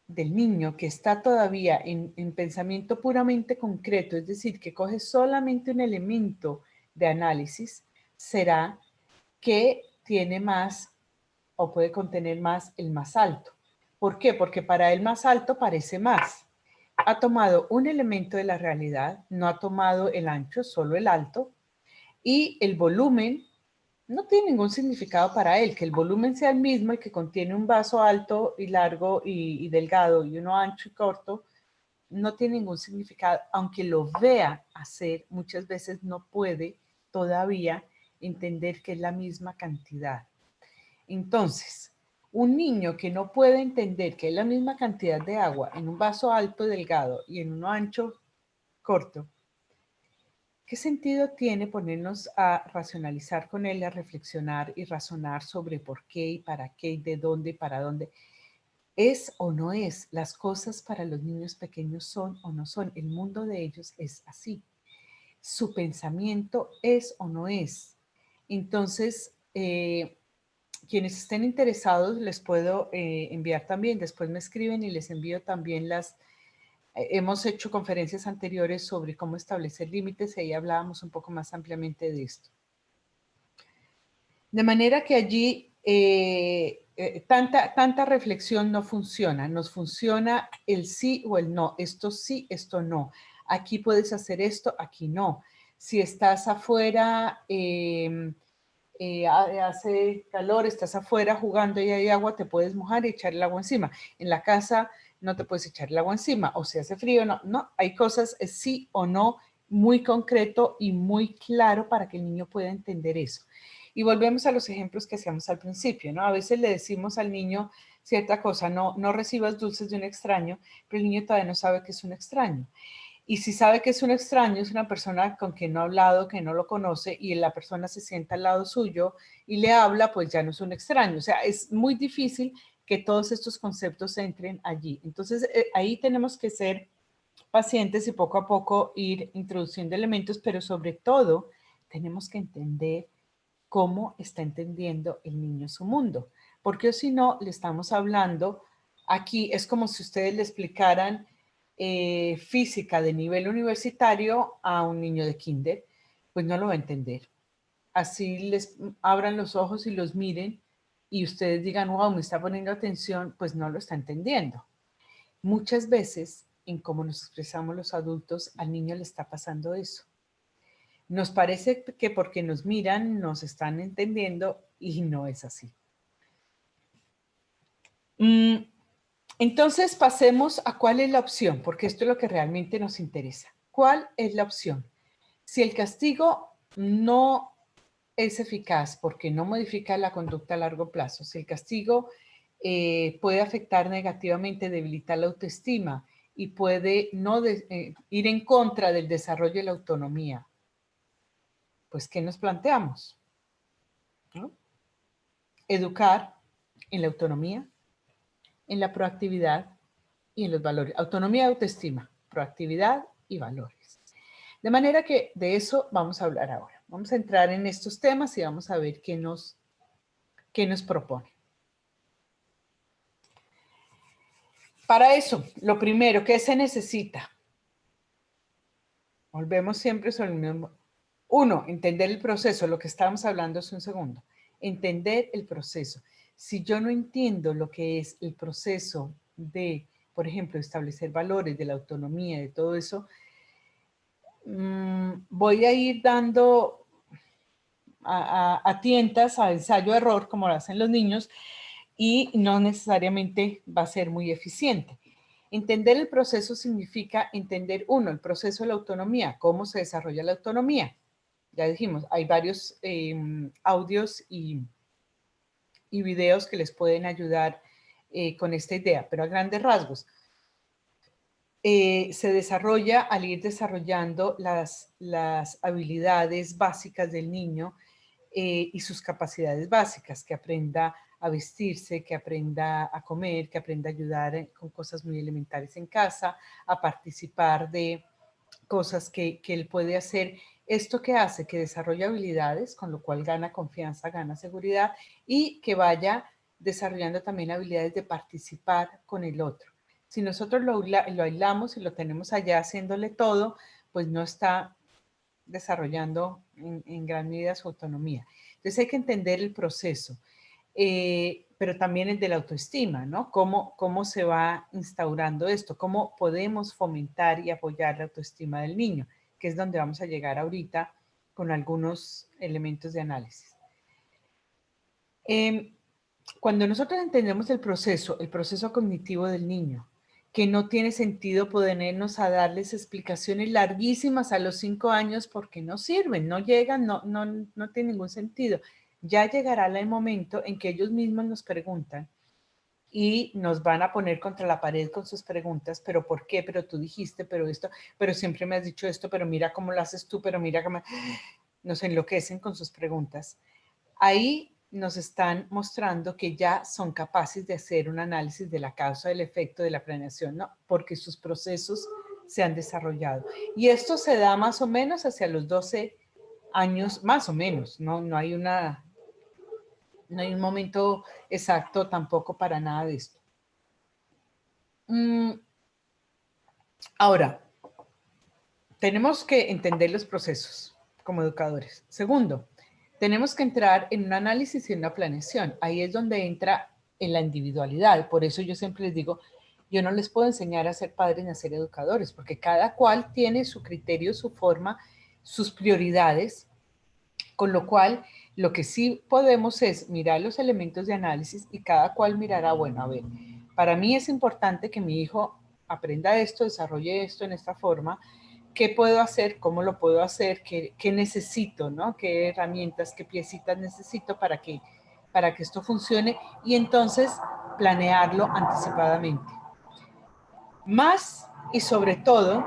del niño que está todavía en pensamiento puramente concreto, es decir, que coge solamente un elemento de análisis, será que tiene más o puede contener más el más alto. ¿Por qué? Porque para el más alto parece más. Ha tomado un elemento de la realidad, no ha tomado el ancho, solo el alto, y el volumen no tiene ningún significado para él. Que el volumen sea el mismo y que contiene un vaso alto y largo y delgado y uno ancho y corto, no tiene ningún significado. Aunque lo vea hacer, muchas veces no puede todavía entender que es la misma cantidad. Entonces, un niño que no puede entender que es la misma cantidad de agua en un vaso alto delgado y en uno ancho corto, ¿qué sentido tiene ponernos a racionalizar con él, a reflexionar y razonar sobre por qué y para qué y de dónde y para dónde? ¿Es o no es? Las cosas para los niños pequeños son o no son. El mundo de ellos es así. Su pensamiento es o no es. Entonces, quienes estén interesados les puedo enviar también. Después me escriben y les envío también hemos hecho conferencias anteriores sobre cómo establecer límites y ahí hablábamos un poco más ampliamente de esto. De manera que allí tanta reflexión no funciona. Nos funciona el sí o el no. Esto sí, esto no. Aquí puedes hacer esto, aquí no. Si estás afuera, hace calor, estás afuera jugando y hay agua, te puedes mojar y echar el agua encima. En la casa no te puedes echar el agua encima, o si hace frío, no, hay cosas sí o no, muy concreto y muy claro para que el niño pueda entender eso. Y volvemos a los ejemplos que hacíamos al principio, ¿no? A veces le decimos al niño cierta cosa, no recibas dulces de un extraño, pero el niño todavía no sabe que es un extraño. Y si sabe que es un extraño, es una persona con quien no ha hablado, que no lo conoce, y la persona se sienta al lado suyo y le habla, pues ya no es un extraño. O sea, es muy difícil que todos estos conceptos entren allí. Entonces, ahí tenemos que ser pacientes y poco a poco ir introduciendo elementos, pero sobre todo tenemos que entender cómo está entendiendo el niño su mundo. Porque si no, le estamos hablando, aquí es como si ustedes le explicaran física de nivel universitario a un niño de kinder, pues no lo va a entender. Así les abran los ojos y los miren y ustedes digan, wow, me está poniendo atención, pues no lo está entendiendo. Muchas veces, en cómo nos expresamos los adultos, al niño le está pasando eso. Nos parece que porque nos miran nos están entendiendo y no es así. Entonces pasemos a cuál es la opción, porque esto es lo que realmente nos interesa. ¿Cuál es la opción? Si el castigo no es eficaz porque no modifica la conducta a largo plazo, si el castigo puede afectar negativamente, debilitar la autoestima y puede ir en contra del desarrollo de la autonomía, pues ¿qué nos planteamos? ¿No? Educar en la autonomía, en la proactividad y en los valores. Autonomía y autoestima, proactividad y valores. De manera que de eso vamos a hablar ahora. Vamos a entrar en estos temas y vamos a ver qué nos propone. Para eso, lo primero, ¿qué se necesita? Volvemos siempre sobre el mismo. Uno, entender el proceso, lo que estábamos hablando hace un segundo. Entender el proceso. Si yo no entiendo lo que es el proceso de, por ejemplo, establecer valores, de la autonomía, de todo eso, voy a ir dando a tientas, a ensayo-error, como lo hacen los niños, y no necesariamente va a ser muy eficiente. Entender el proceso significa entender, uno, el proceso de la autonomía, cómo se desarrolla la autonomía. Ya dijimos, hay varios audios y videos que les pueden ayudar con esta idea, pero a grandes rasgos. Se desarrolla al ir desarrollando las habilidades básicas del niño y sus capacidades básicas, que aprenda a vestirse, que aprenda a comer, que aprenda a ayudar con cosas muy elementales en casa, a participar de cosas que él puede hacer. Esto que hace que desarrolle habilidades, con lo cual gana confianza, gana seguridad y que vaya desarrollando también habilidades de participar con el otro. Si nosotros lo aislamos y lo tenemos allá haciéndole todo, pues no está desarrollando en gran medida su autonomía. Entonces hay que entender el proceso, pero también el de la autoestima, ¿no? ¿Cómo se va instaurando esto? ¿Cómo podemos fomentar y apoyar la autoestima del niño? Que es donde vamos a llegar ahorita con algunos elementos de análisis. Cuando nosotros entendemos el proceso cognitivo del niño, que no tiene sentido ponernos a darles explicaciones larguísimas a los 5 años porque no sirven, no llegan, no tiene ningún sentido. Ya llegará el momento en que ellos mismos nos preguntan y nos van a poner contra la pared con sus preguntas, pero ¿por qué? Pero tú dijiste, pero esto, pero siempre me has dicho esto, pero mira cómo lo haces tú, pero mira cómo nos enloquecen con sus preguntas. Ahí nos están mostrando que ya son capaces de hacer un análisis de la causa, del efecto de la planeación, ¿no? Porque sus procesos se han desarrollado. Y esto se da más o menos hacia los 12 años, más o menos, no hay un momento exacto tampoco para nada de esto. Ahora, tenemos que entender los procesos como educadores. Segundo, tenemos que entrar en un análisis y en una planeación. Ahí es donde entra en la individualidad. Por eso yo siempre les digo, yo no les puedo enseñar a ser padres ni a ser educadores, porque cada cual tiene su criterio, su forma, sus prioridades, con lo cual lo que sí podemos es mirar los elementos de análisis y cada cual mirará, bueno, a ver, para mí es importante que mi hijo aprenda esto, desarrolle esto en esta forma. ¿Qué puedo hacer? ¿Cómo lo puedo hacer? ¿Qué necesito? ¿No? ¿Qué herramientas, qué piecitas necesito para que esto funcione? Y entonces planearlo anticipadamente. Más y sobre todo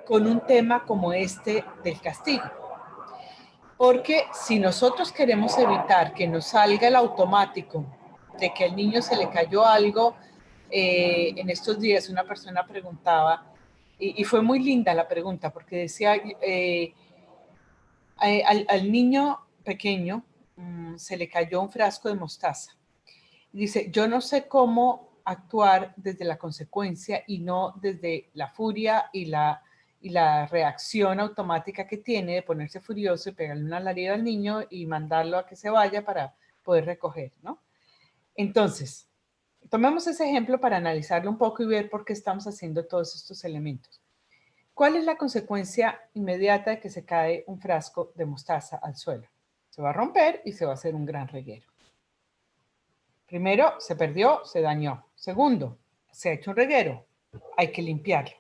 con un tema como este del castigo. Porque si nosotros queremos evitar que nos salga el automático de que al niño se le cayó algo, en estos días una persona preguntaba, y fue muy linda la pregunta, porque decía, al niño pequeño se le cayó un frasco de mostaza. Dice, yo no sé cómo actuar desde la consecuencia y no desde la furia y la reacción automática que tiene de ponerse furioso y pegarle un alarido al niño y mandarlo a que se vaya para poder recoger, ¿no? Entonces, tomemos ese ejemplo para analizarlo un poco y ver por qué estamos haciendo todos estos elementos. ¿Cuál es la consecuencia inmediata de que se cae un frasco de mostaza al suelo? Se va a romper y se va a hacer un gran reguero. Primero, se perdió, se dañó. Segundo, se ha hecho un reguero, hay que limpiarlo.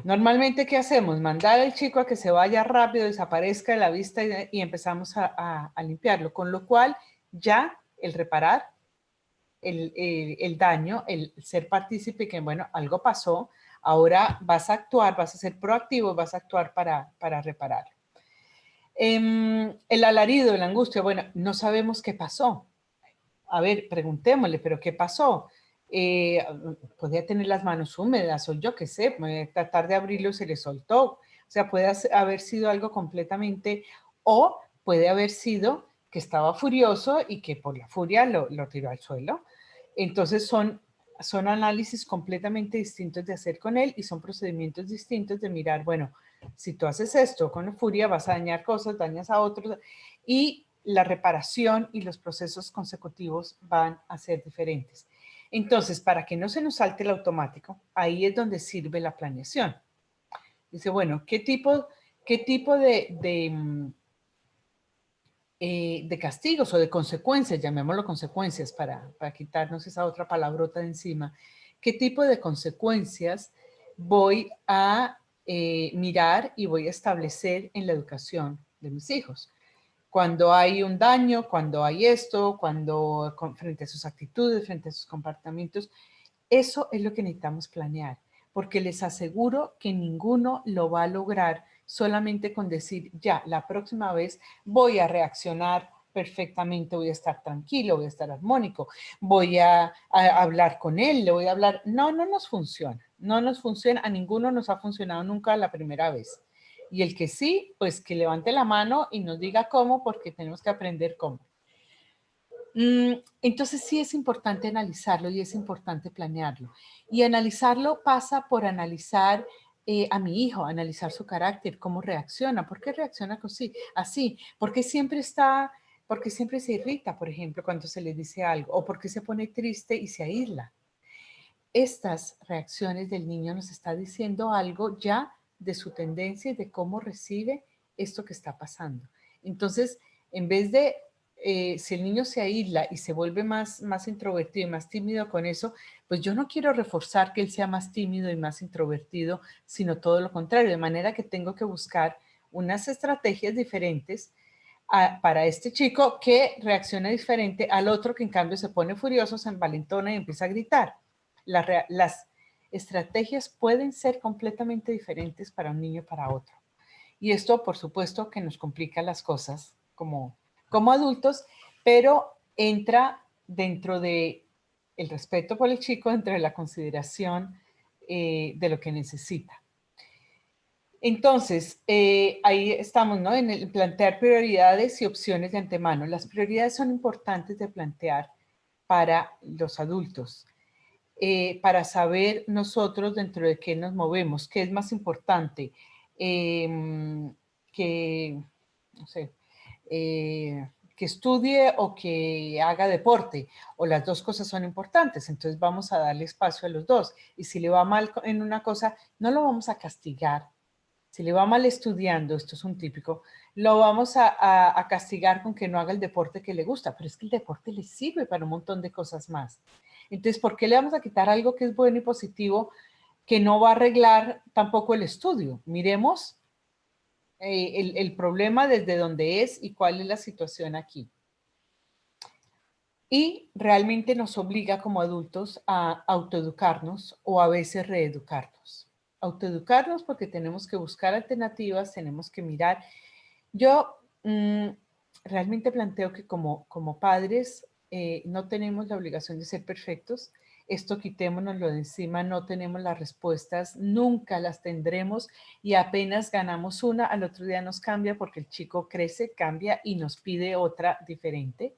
Normalmente, ¿qué hacemos? Mandar al chico a que se vaya rápido, desaparezca de la vista y empezamos a limpiarlo, con lo cual ya el reparar el daño, el ser partícipe, que bueno, algo pasó, ahora vas a actuar, vas a ser proactivo, vas a actuar para reparar. El alarido, la angustia, bueno, no sabemos qué pasó. A ver, preguntémosle, ¿pero qué pasó? Podía tener las manos húmedas o yo qué sé, tratar de abrirlo y se le soltó. O sea, puede haber sido algo completamente, o puede haber sido que estaba furioso y que por la furia lo tiró al suelo. Entonces son análisis completamente distintos de hacer con él y son procedimientos distintos de mirar, bueno, si tú haces esto con la furia vas a dañar cosas, dañas a otros y la reparación y los procesos consecutivos van a ser diferentes. Entonces, para que no se nos salte el automático, ahí es donde sirve la planeación. Dice, bueno, ¿qué tipo de castigos o de consecuencias, llamémoslo consecuencias para quitarnos esa otra palabrota de encima, qué tipo de consecuencias voy a mirar y voy a establecer en la educación de mis hijos? Cuando hay un daño, cuando hay esto, cuando frente a sus actitudes, frente a sus comportamientos, eso es lo que necesitamos planear, porque les aseguro que ninguno lo va a lograr solamente con decir, ya, la próxima vez voy a reaccionar perfectamente, voy a estar tranquilo, voy a estar armónico, voy a hablar con él, le voy a hablar. No, no nos funciona, no nos funciona, a ninguno nos ha funcionado nunca la primera vez. Y el que sí, pues que levante la mano y nos diga cómo, porque tenemos que aprender cómo. Entonces sí es importante analizarlo y es importante planearlo. Y analizarlo pasa por analizar a mi hijo, analizar su carácter, cómo reacciona, por qué reacciona así, porque siempre se irrita, por ejemplo, cuando se le dice algo, o porque se pone triste y se aísla. Estas reacciones del niño nos está diciendo algo ya de su tendencia y de cómo recibe esto que está pasando. Entonces, en vez de, si el niño se aísla y se vuelve más introvertido y más tímido con eso, pues yo no quiero reforzar que él sea más tímido y más introvertido, sino todo lo contrario, de manera que tengo que buscar unas estrategias diferentes para este chico que reacciona diferente al otro que en cambio se pone furioso, se envalentona y empieza a gritar. Las estrategias pueden ser completamente diferentes para un niño y para otro. Y esto, por supuesto, que nos complica las cosas como adultos, pero entra dentro de el respeto por el chico, dentro de la consideración de lo que necesita. Entonces, ahí estamos, ¿no? En el plantear prioridades y opciones de antemano. Las prioridades son importantes de plantear para los adultos. Para saber nosotros dentro de qué nos movemos, qué es más importante, que, no sé, que estudie o que haga deporte, o las dos cosas son importantes, entonces vamos a darle espacio a los dos. Y si le va mal en una cosa, no lo vamos a castigar. Si le va mal estudiando, esto es un típico, lo vamos a castigar con que no haga el deporte que le gusta, pero es que el deporte le sirve para un montón de cosas más. Entonces, ¿por qué le vamos a quitar algo que es bueno y positivo que no va a arreglar tampoco el estudio? Miremos el problema desde dónde es y cuál es la situación aquí. Y realmente nos obliga como adultos a autoeducarnos o a veces reeducarnos. Autoeducarnos porque tenemos que buscar alternativas, tenemos que mirar. Yo realmente planteo que como padres no tenemos la obligación de ser perfectos. Esto quitémonoslo de encima, no tenemos las respuestas, nunca las tendremos y apenas ganamos una, al otro día nos cambia porque el chico crece, cambia y nos pide otra diferente.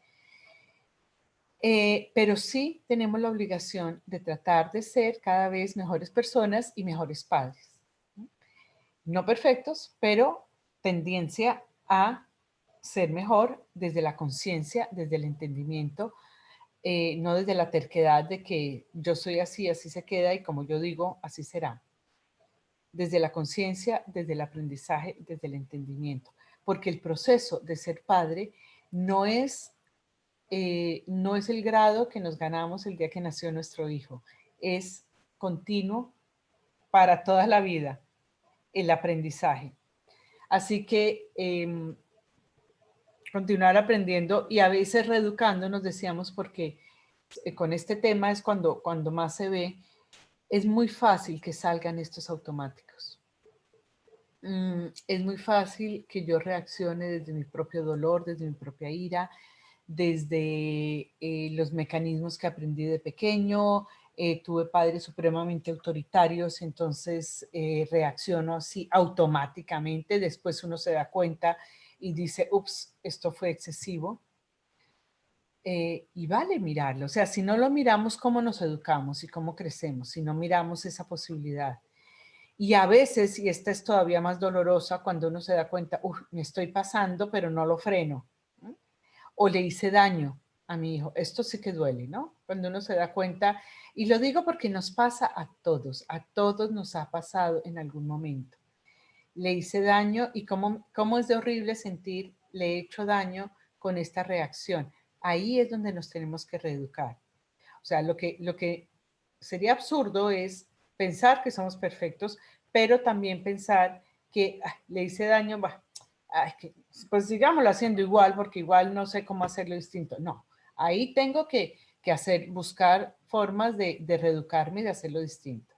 Pero sí tenemos la obligación de tratar de ser cada vez mejores personas y mejores padres. No perfectos, pero tendencia a ser mejor desde la conciencia, desde el entendimiento, no desde la terquedad de que yo soy así, así se queda y como yo digo, así será. Desde la conciencia, desde el aprendizaje, desde el entendimiento. Porque el proceso de ser padre no es, no es el grado que nos ganamos el día que nació nuestro hijo. Es continuo para toda la vida el aprendizaje. Así que continuar aprendiendo y a veces reeducándonos, decíamos, porque con este tema es cuando más se ve, es muy fácil que salgan estos automáticos. Es muy fácil que yo reaccione desde mi propio dolor, desde mi propia ira, desde los mecanismos que aprendí de pequeño. Tuve padres supremamente autoritarios, entonces reacciono así automáticamente. Después uno se da cuenta y dice, ups, esto fue excesivo. Y vale mirarlo. O sea, si no lo miramos, ¿cómo nos educamos y cómo crecemos? Si no miramos esa posibilidad. Y a veces, y esta es todavía más dolorosa, cuando uno se da cuenta, me estoy pasando, pero no lo freno. O le hice daño a mi hijo. Esto sí que duele, ¿no? Cuando uno se da cuenta, y lo digo porque nos pasa a todos nos ha pasado en algún momento. Le hice daño y cómo es de horrible sentir, le he hecho daño con esta reacción. Ahí es donde nos tenemos que reeducar. O sea, lo que sería absurdo es pensar que somos perfectos, pero también pensar que le hice daño, pues sigámoslo haciendo igual, porque igual no sé cómo hacerlo distinto. No, ahí tengo que buscar formas de reeducarme y de hacerlo distinto.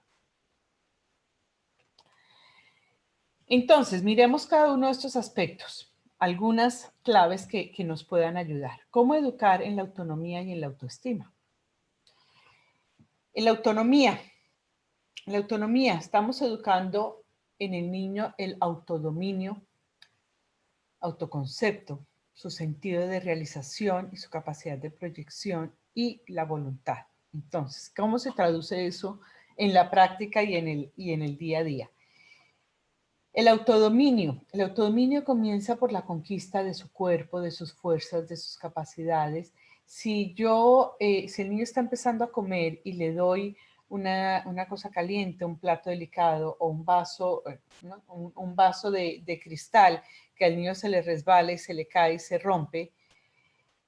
Entonces, miremos cada uno de estos aspectos, algunas claves que nos puedan ayudar. ¿Cómo educar en la autonomía y en la autoestima? En la autonomía, estamos educando en el niño el autodominio, autoconcepto, su sentido de realización y su capacidad de proyección y la voluntad. Entonces, ¿cómo se traduce eso en la práctica y en el día a día? El autodominio comienza por la conquista de su cuerpo, de sus fuerzas, de sus capacidades. Si el niño está empezando a comer y le doy una cosa caliente, un plato delicado o un vaso, ¿no? un vaso de cristal que al niño se le resbala y se le cae y se rompe,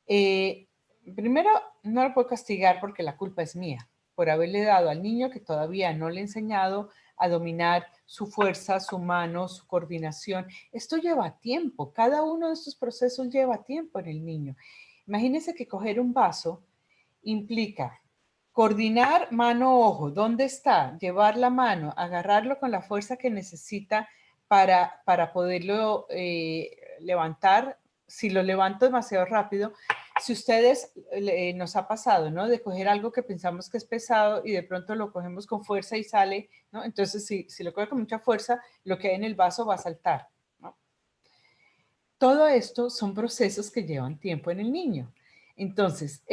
primero no lo puedo castigar porque la culpa es mía, por haberle dado al niño que todavía no le he enseñado a dominar su fuerza, su mano, su coordinación. Esto lleva tiempo, cada uno de estos procesos lleva tiempo en el niño. Imagínense que coger un vaso implica coordinar mano-ojo, ¿dónde está? Llevar la mano, agarrarlo con la fuerza que necesita para poderlo levantar. Si lo levanto demasiado rápido, si ustedes nos ha pasado, ¿no? De coger algo que pensamos que es pesado y de pronto lo cogemos con fuerza y sale, ¿no? Entonces, si lo coge con mucha fuerza, lo que hay en el vaso va a saltar, ¿no? Todo esto son procesos que llevan tiempo en el niño. Entonces,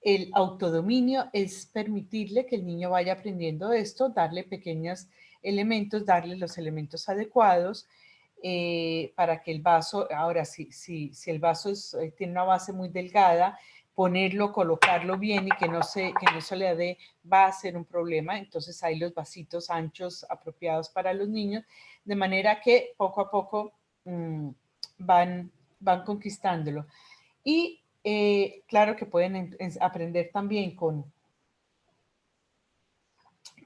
el autodominio es permitirle que el niño vaya aprendiendo esto, darle pequeños elementos, darle los elementos adecuados para que el vaso, ahora si el vaso tiene una base muy delgada, ponerlo, colocarlo bien y que no se le dé, va a ser un problema. Entonces hay los vasitos anchos apropiados para los niños, de manera que poco a poco van conquistándolo. Y claro que pueden aprender también con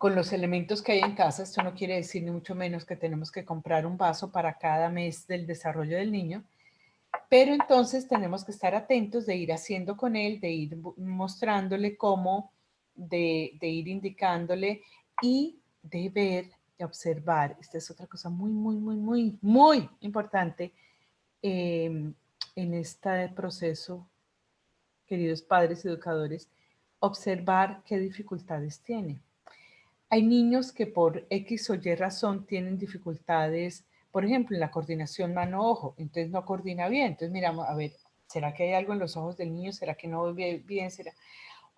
los elementos que hay en casa. Esto no quiere decir ni mucho menos que tenemos que comprar un vaso para cada mes del desarrollo del niño, pero entonces tenemos que estar atentos de ir haciendo con él, de ir mostrándole cómo, de ir indicándole y de ver, de observar. Esta es otra cosa muy, muy, muy, muy, muy importante en este proceso, queridos padres educadores, observar qué dificultades tiene. Hay niños que por X o Y razón tienen dificultades, por ejemplo, en la coordinación mano-ojo, entonces no coordina bien. Entonces miramos, a ver, ¿Será que hay algo en los ojos del niño? ¿Será que no ve bien? ¿Será?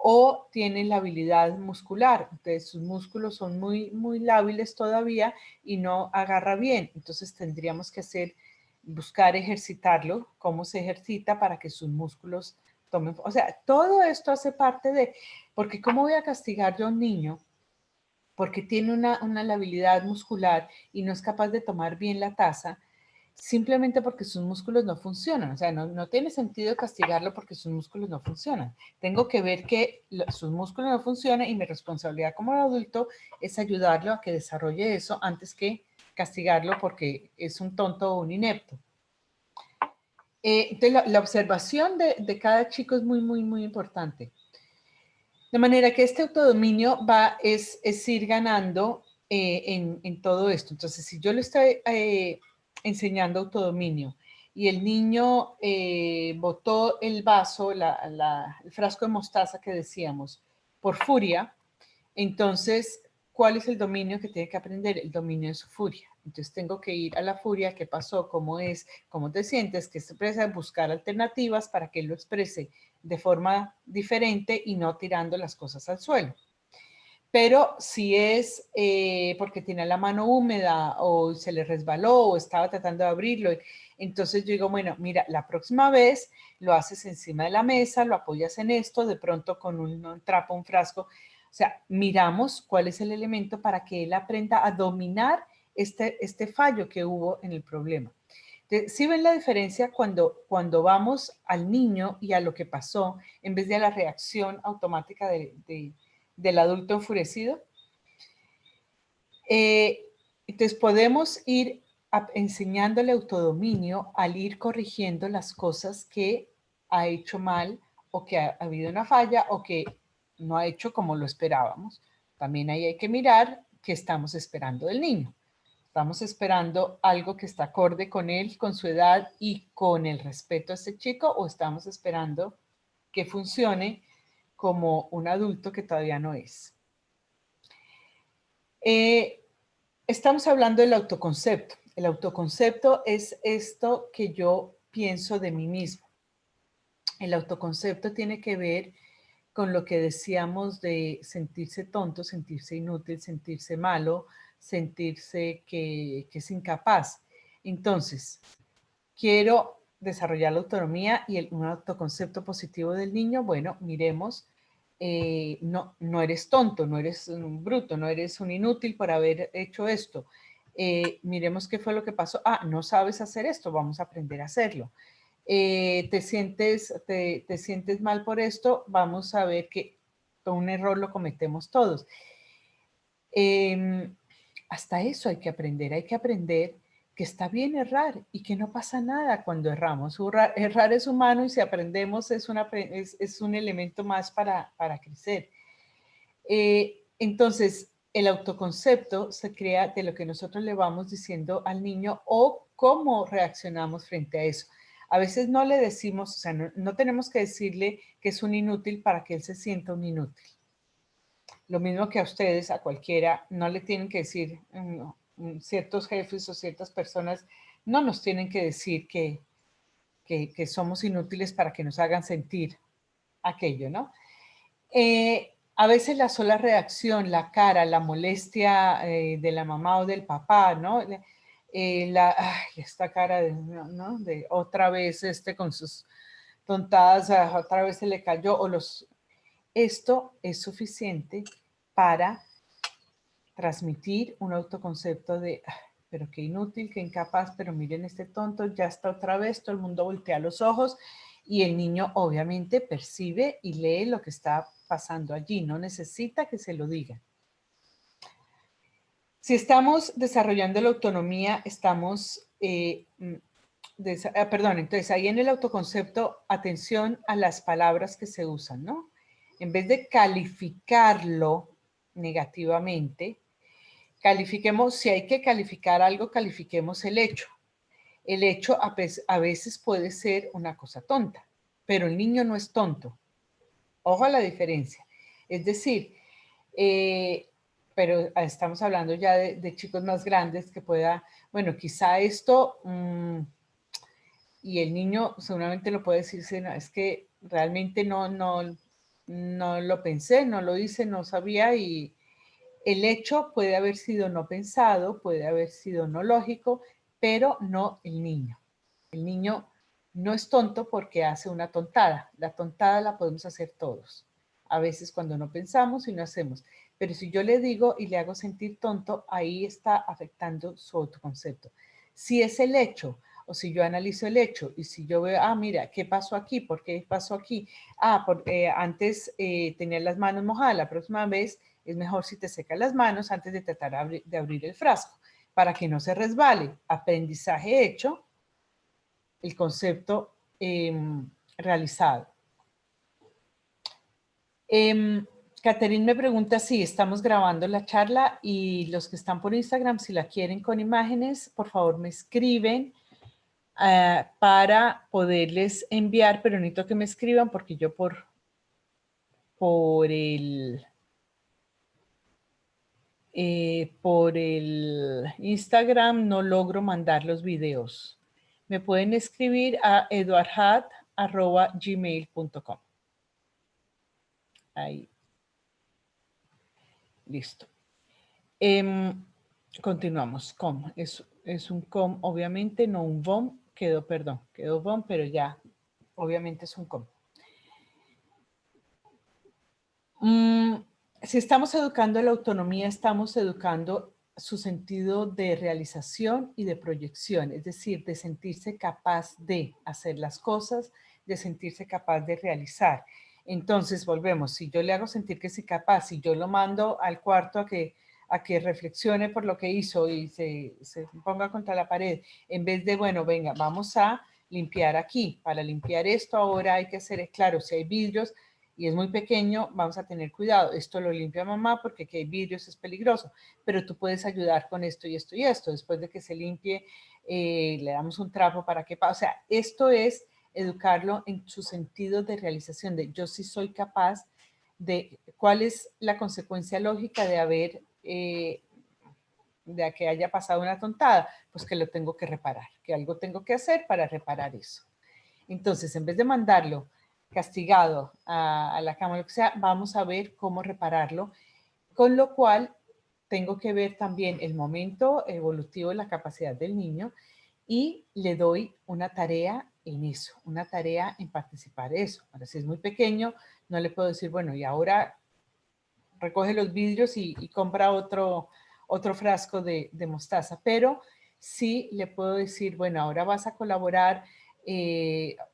O tienen la habilidad muscular, entonces sus músculos son muy lábiles todavía y no agarra bien, entonces tendríamos que buscar ejercitarlo, cómo se ejercita para que sus músculos tomen, o sea, todo esto hace parte de, porque ¿cómo voy a castigar yo a un niño porque tiene una labilidad muscular y no es capaz de tomar bien la taza? Simplemente porque sus músculos no funcionan. O sea, no tiene sentido castigarlo porque sus músculos no funcionan. Tengo que ver que sus músculos no funcionan y mi responsabilidad como adulto es ayudarlo a que desarrolle eso antes que castigarlo porque es un tonto o un inepto. Entonces, la observación de cada chico es muy importante. De manera que este autodominio es ir ganando en todo esto. Entonces, si yo le estoy enseñando autodominio y el niño botó el vaso, el frasco de mostaza que decíamos, por furia, entonces, ¿cuál es el dominio que tiene que aprender? El dominio de su furia. Entonces tengo que ir a la furia, qué pasó, cómo es, cómo te sientes, qué se expresa, buscar alternativas para que él lo exprese de forma diferente y no tirando las cosas al suelo. Pero si es porque tiene la mano húmeda o se le resbaló o estaba tratando de abrirlo, entonces yo digo, bueno, mira, la próxima vez lo haces encima de la mesa, lo apoyas en esto, de pronto con un trapo, un frasco. O sea, miramos cuál es el elemento para que él aprenda a dominar este fallo que hubo en el problema. ¿Sí ven la diferencia cuando vamos al niño y a lo que pasó en vez de a la reacción automática del adulto enfurecido? Entonces podemos ir enseñándole autodominio al ir corrigiendo las cosas que ha hecho mal o que ha habido una falla o que no ha hecho como lo esperábamos. También ahí hay que mirar qué estamos esperando del niño. Estamos esperando algo que está acorde con él, con su edad y con el respeto a este chico, o estamos esperando que funcione como un adulto que todavía no es. Estamos hablando del autoconcepto. El autoconcepto es esto que yo pienso de mí mismo. El autoconcepto tiene que ver con lo que decíamos de sentirse tonto, sentirse inútil, sentirse malo, sentirse que es incapaz. Entonces, quiero desarrollar la autonomía y un autoconcepto positivo del niño. Bueno, miremos, no eres tonto, no eres un bruto, no eres un inútil por haber hecho esto. Miremos qué fue lo que pasó. Ah, no sabes hacer esto, vamos a aprender a hacerlo. Te sientes mal por esto, vamos a ver que un error lo cometemos todos. Hasta eso hay que aprender que está bien errar y que no pasa nada cuando erramos. Errar es humano y si aprendemos es un elemento más para crecer. Entonces, el autoconcepto se crea de lo que nosotros le vamos diciendo al niño o cómo reaccionamos frente a eso. A veces no le decimos, o sea, no tenemos que decirle que es un inútil para que él se sienta un inútil. Lo mismo que a ustedes, a cualquiera, no le tienen que decir, ciertos jefes o ciertas personas no nos tienen que decir que somos inútiles para que nos hagan sentir aquello, ¿no? A veces la sola reacción, la cara, la molestia de la mamá o del papá, ¿no? Esta cara ¿no? De otra vez con sus tontadas, otra vez se le cayó, esto es suficiente para transmitir un autoconcepto de, pero qué inútil, qué incapaz, pero miren este tonto, ya está otra vez, todo el mundo voltea los ojos y el niño obviamente percibe y lee lo que está pasando allí, no necesita que se lo diga. Si estamos desarrollando la autonomía, estamos, entonces ahí en el autoconcepto, atención a las palabras que se usan, ¿no? En vez de calificarlo negativamente, califiquemos, si hay que calificar algo, califiquemos el hecho. El hecho a veces puede ser una cosa tonta, pero el niño no es tonto. Ojo a la diferencia. Es decir, pero estamos hablando ya de chicos más grandes que pueda, bueno, quizá esto y el niño seguramente lo puede decir, no, es que realmente no lo pensé, no lo hice, no sabía, y el hecho puede haber sido no pensado, puede haber sido no lógico, pero no el niño. El niño no es tonto porque hace una tontada. La tontada la podemos hacer todos. A veces cuando no pensamos y no hacemos. Pero si yo le digo y le hago sentir tonto, ahí está afectando su autoconcepto. Si es el hecho, o si yo analizo el hecho y si yo veo, mira, ¿qué pasó aquí? ¿Por qué pasó aquí? Porque antes tenía las manos mojadas, la próxima vez es mejor si te secas las manos antes de tratar de abrir el frasco, para que no se resbale. Aprendizaje hecho, el concepto realizado. Catherine me pregunta si estamos grabando la charla, y los que están por Instagram, si la quieren con imágenes, por favor me escriben para poderles enviar, pero necesito que me escriban porque yo por el Instagram no logro mandar los videos. Me pueden escribir a eduardhat@gmail.com. Ahí. Listo. Continuamos. Com. Es un com, obviamente, no un vom. Quedó vom, pero ya, obviamente es un com. Si estamos educando la autonomía, estamos educando su sentido de realización y de proyección, es decir, de sentirse capaz de hacer las cosas, de sentirse capaz de realizar. Entonces, volvemos, si yo le hago sentir que sí capaz, si yo lo mando al cuarto a que reflexione por lo que hizo y se ponga contra la pared, en vez de, bueno, venga, vamos a limpiar aquí. Para limpiar esto ahora hay que hacer, claro, si hay vidrios y es muy pequeño, vamos a tener cuidado. Esto lo limpia mamá porque aquí hay vidrios, es peligroso, pero tú puedes ayudar con esto y esto y esto. Después de que se limpie, le damos un trapo para que pase. O sea, esto es educarlo en su sentido de realización, de yo sí soy capaz de cuál es la consecuencia lógica de haber, de que haya pasado una tontada, pues que lo tengo que reparar, que algo tengo que hacer para reparar eso. Entonces, en vez de mandarlo castigado a la cama, lo que sea, vamos a ver cómo repararlo, con lo cual tengo que ver también el momento evolutivo de la capacidad del niño y le doy una tarea en eso, una tarea en participar en eso. Ahora, si es muy pequeño, no le puedo decir, bueno, y ahora recoge los vidrios y compra otro frasco de mostaza, pero sí le puedo decir, bueno, ahora vas a colaborar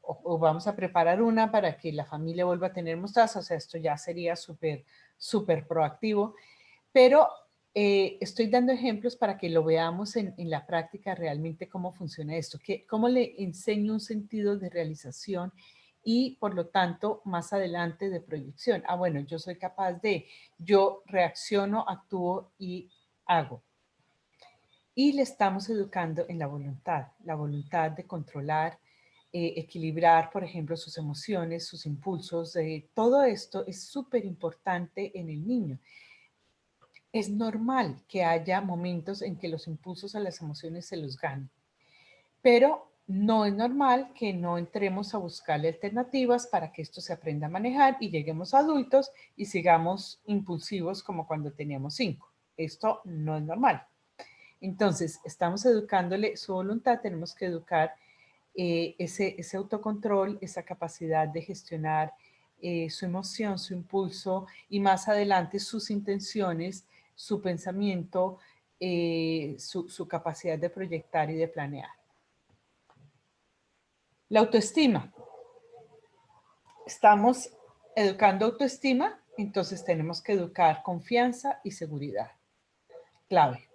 o vamos a preparar una para que la familia vuelva a tener mostaza. O sea, esto ya sería súper proactivo, pero estoy dando ejemplos para que lo veamos en la práctica realmente cómo funciona esto, cómo le enseño un sentido de realización y por lo tanto más adelante de proyección. Bueno, yo soy capaz de, yo reacciono, actúo y hago. Y le estamos educando en la voluntad de controlar, equilibrar, por ejemplo, sus emociones, sus impulsos. Todo esto es súper importante en el niño. Es normal que haya momentos en que los impulsos a las emociones se los ganen, pero no es normal que no entremos a buscarle alternativas para que esto se aprenda a manejar y lleguemos a adultos y sigamos impulsivos como cuando teníamos 5. Esto no es normal. Entonces, estamos educándole su voluntad, tenemos que educar ese autocontrol, esa capacidad de gestionar su emoción, su impulso y más adelante sus intenciones, su pensamiento, su capacidad de proyectar y de planear. La autoestima. Estamos educando autoestima, entonces tenemos que educar confianza y seguridad. Clave.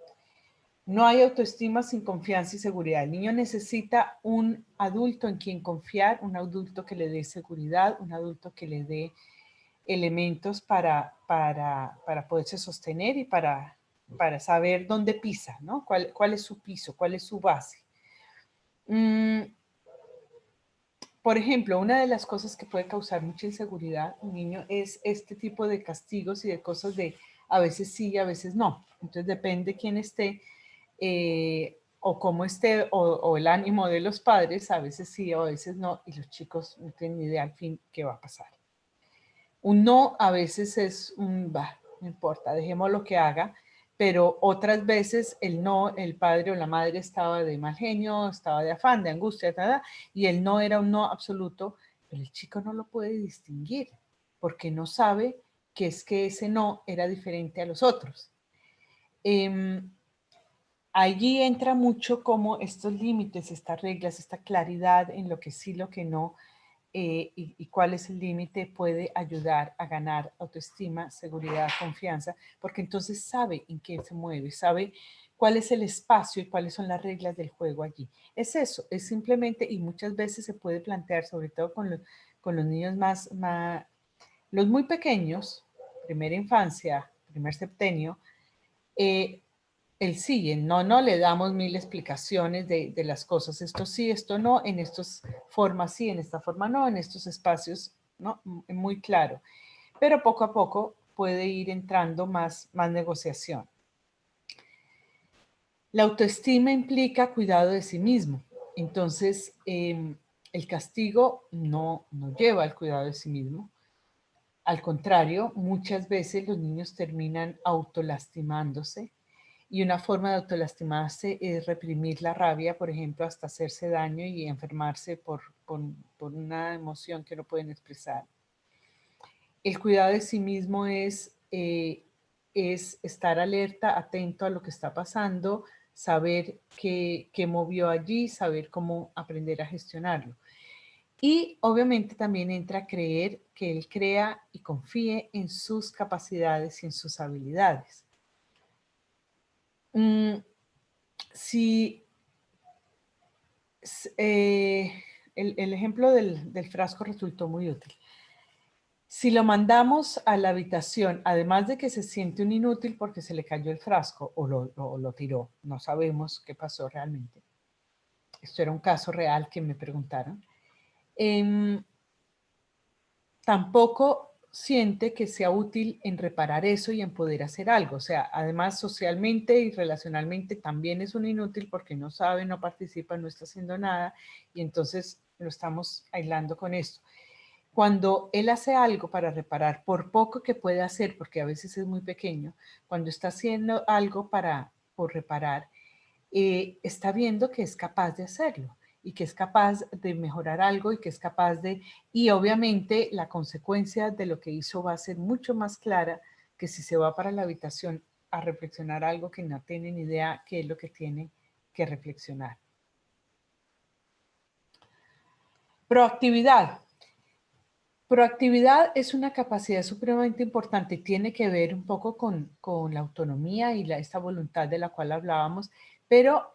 No hay autoestima sin confianza y seguridad. El niño necesita un adulto en quien confiar, un adulto que le dé seguridad, un adulto que le dé elementos para poderse sostener y para saber dónde pisa, ¿no? ¿Cuál es su piso? ¿Cuál es su base? Por ejemplo, una de las cosas que puede causar mucha inseguridad en un niño es este tipo de castigos y de cosas de a veces sí y a veces no. Entonces depende quién esté. o cómo esté, o el ánimo de los padres, a veces sí, o a veces no, y los chicos no tienen ni idea al fin qué va a pasar. Un no a veces es un, bah, no importa, dejemos lo que haga, pero otras veces el no, el padre o la madre estaba de mal genio, estaba de afán, de angustia, y el no era un no absoluto, pero el chico no lo puede distinguir, porque no sabe que es que ese no era diferente a los otros. Allí entra mucho como estos límites, estas reglas, esta claridad en lo que sí, lo que no, y cuál es el límite puede ayudar a ganar autoestima, seguridad, confianza, porque entonces sabe en qué se mueve, sabe cuál es el espacio y cuáles son las reglas del juego allí. Es eso, es simplemente, y muchas veces se puede plantear, sobre todo con los niños los muy pequeños, primera infancia, primer septenio, el sí, el no, no le damos mil explicaciones de las cosas. Esto sí, esto no, en estas formas sí, en esta forma no, en estos espacios no, muy claro. Pero poco a poco puede ir entrando más negociación. La autoestima implica cuidado de sí mismo. Entonces, el castigo no lleva al cuidado de sí mismo. Al contrario, muchas veces los niños terminan autolastimándose. Y una forma de autolastimarse es reprimir la rabia, por ejemplo, hasta hacerse daño y enfermarse por una emoción que no pueden expresar. El cuidado de sí mismo es estar alerta, atento a lo que está pasando, saber qué movió allí, saber cómo aprender a gestionarlo. Y obviamente también entra creer que él crea y confíe en sus capacidades y en sus habilidades. Si el ejemplo del frasco resultó muy útil. Si lo mandamos a la habitación, además de que se siente un inútil porque se le cayó el frasco o lo tiró, no sabemos qué pasó realmente. Esto era un caso real que me preguntaron. Tampoco siente que sea útil en reparar eso y en poder hacer algo. O sea, además socialmente y relacionalmente también es un inútil porque no sabe, no participa, no está haciendo nada y entonces lo estamos aislando con esto. Cuando él hace algo para reparar, por poco que pueda hacer, porque a veces es muy pequeño, cuando está haciendo algo por reparar, está viendo que es capaz de hacerlo y que es capaz de mejorar algo y que es capaz de, y obviamente la consecuencia de lo que hizo va a ser mucho más clara que si se va para la habitación a reflexionar algo que no tiene ni idea qué es lo que tiene que reflexionar. Proactividad. Proactividad es una capacidad supremamente importante, tiene que ver un poco con la autonomía y esta voluntad de la cual hablábamos, pero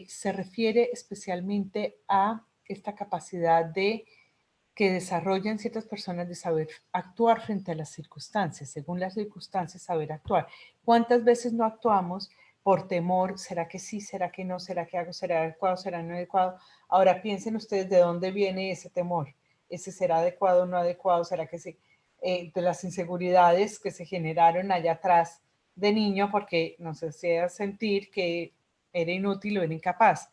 se refiere especialmente a esta capacidad que desarrollan ciertas personas de saber actuar frente a las circunstancias, según las circunstancias saber actuar. ¿Cuántas veces no actuamos por temor? ¿Será que sí? ¿Será que no? ¿Será que hago? ¿Será adecuado? ¿Será no adecuado? Ahora piensen ustedes de dónde viene ese temor. ¿Ese será adecuado o no adecuado? ¿Será que sí? De las inseguridades que se generaron allá atrás de niño porque nos hacía sentir que era inútil o era incapaz.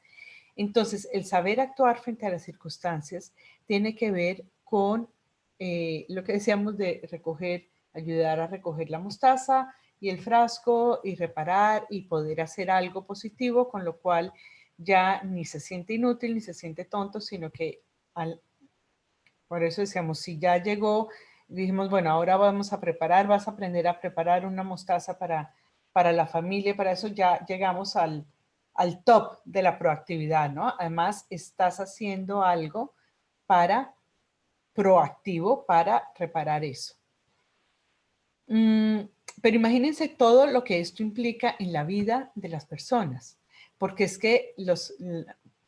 Entonces, el saber actuar frente a las circunstancias tiene que ver con lo que decíamos de recoger, ayudar a recoger la mostaza y el frasco y reparar y poder hacer algo positivo, con lo cual ya ni se siente inútil ni se siente tonto, sino que por eso decíamos, si ya llegó, dijimos, bueno, ahora vamos a preparar, vas a aprender a preparar una mostaza para la familia, para eso ya llegamos al top de la proactividad, ¿no? Además, estás haciendo algo proactivo para reparar eso. Pero imagínense todo lo que esto implica en la vida de las personas, porque es que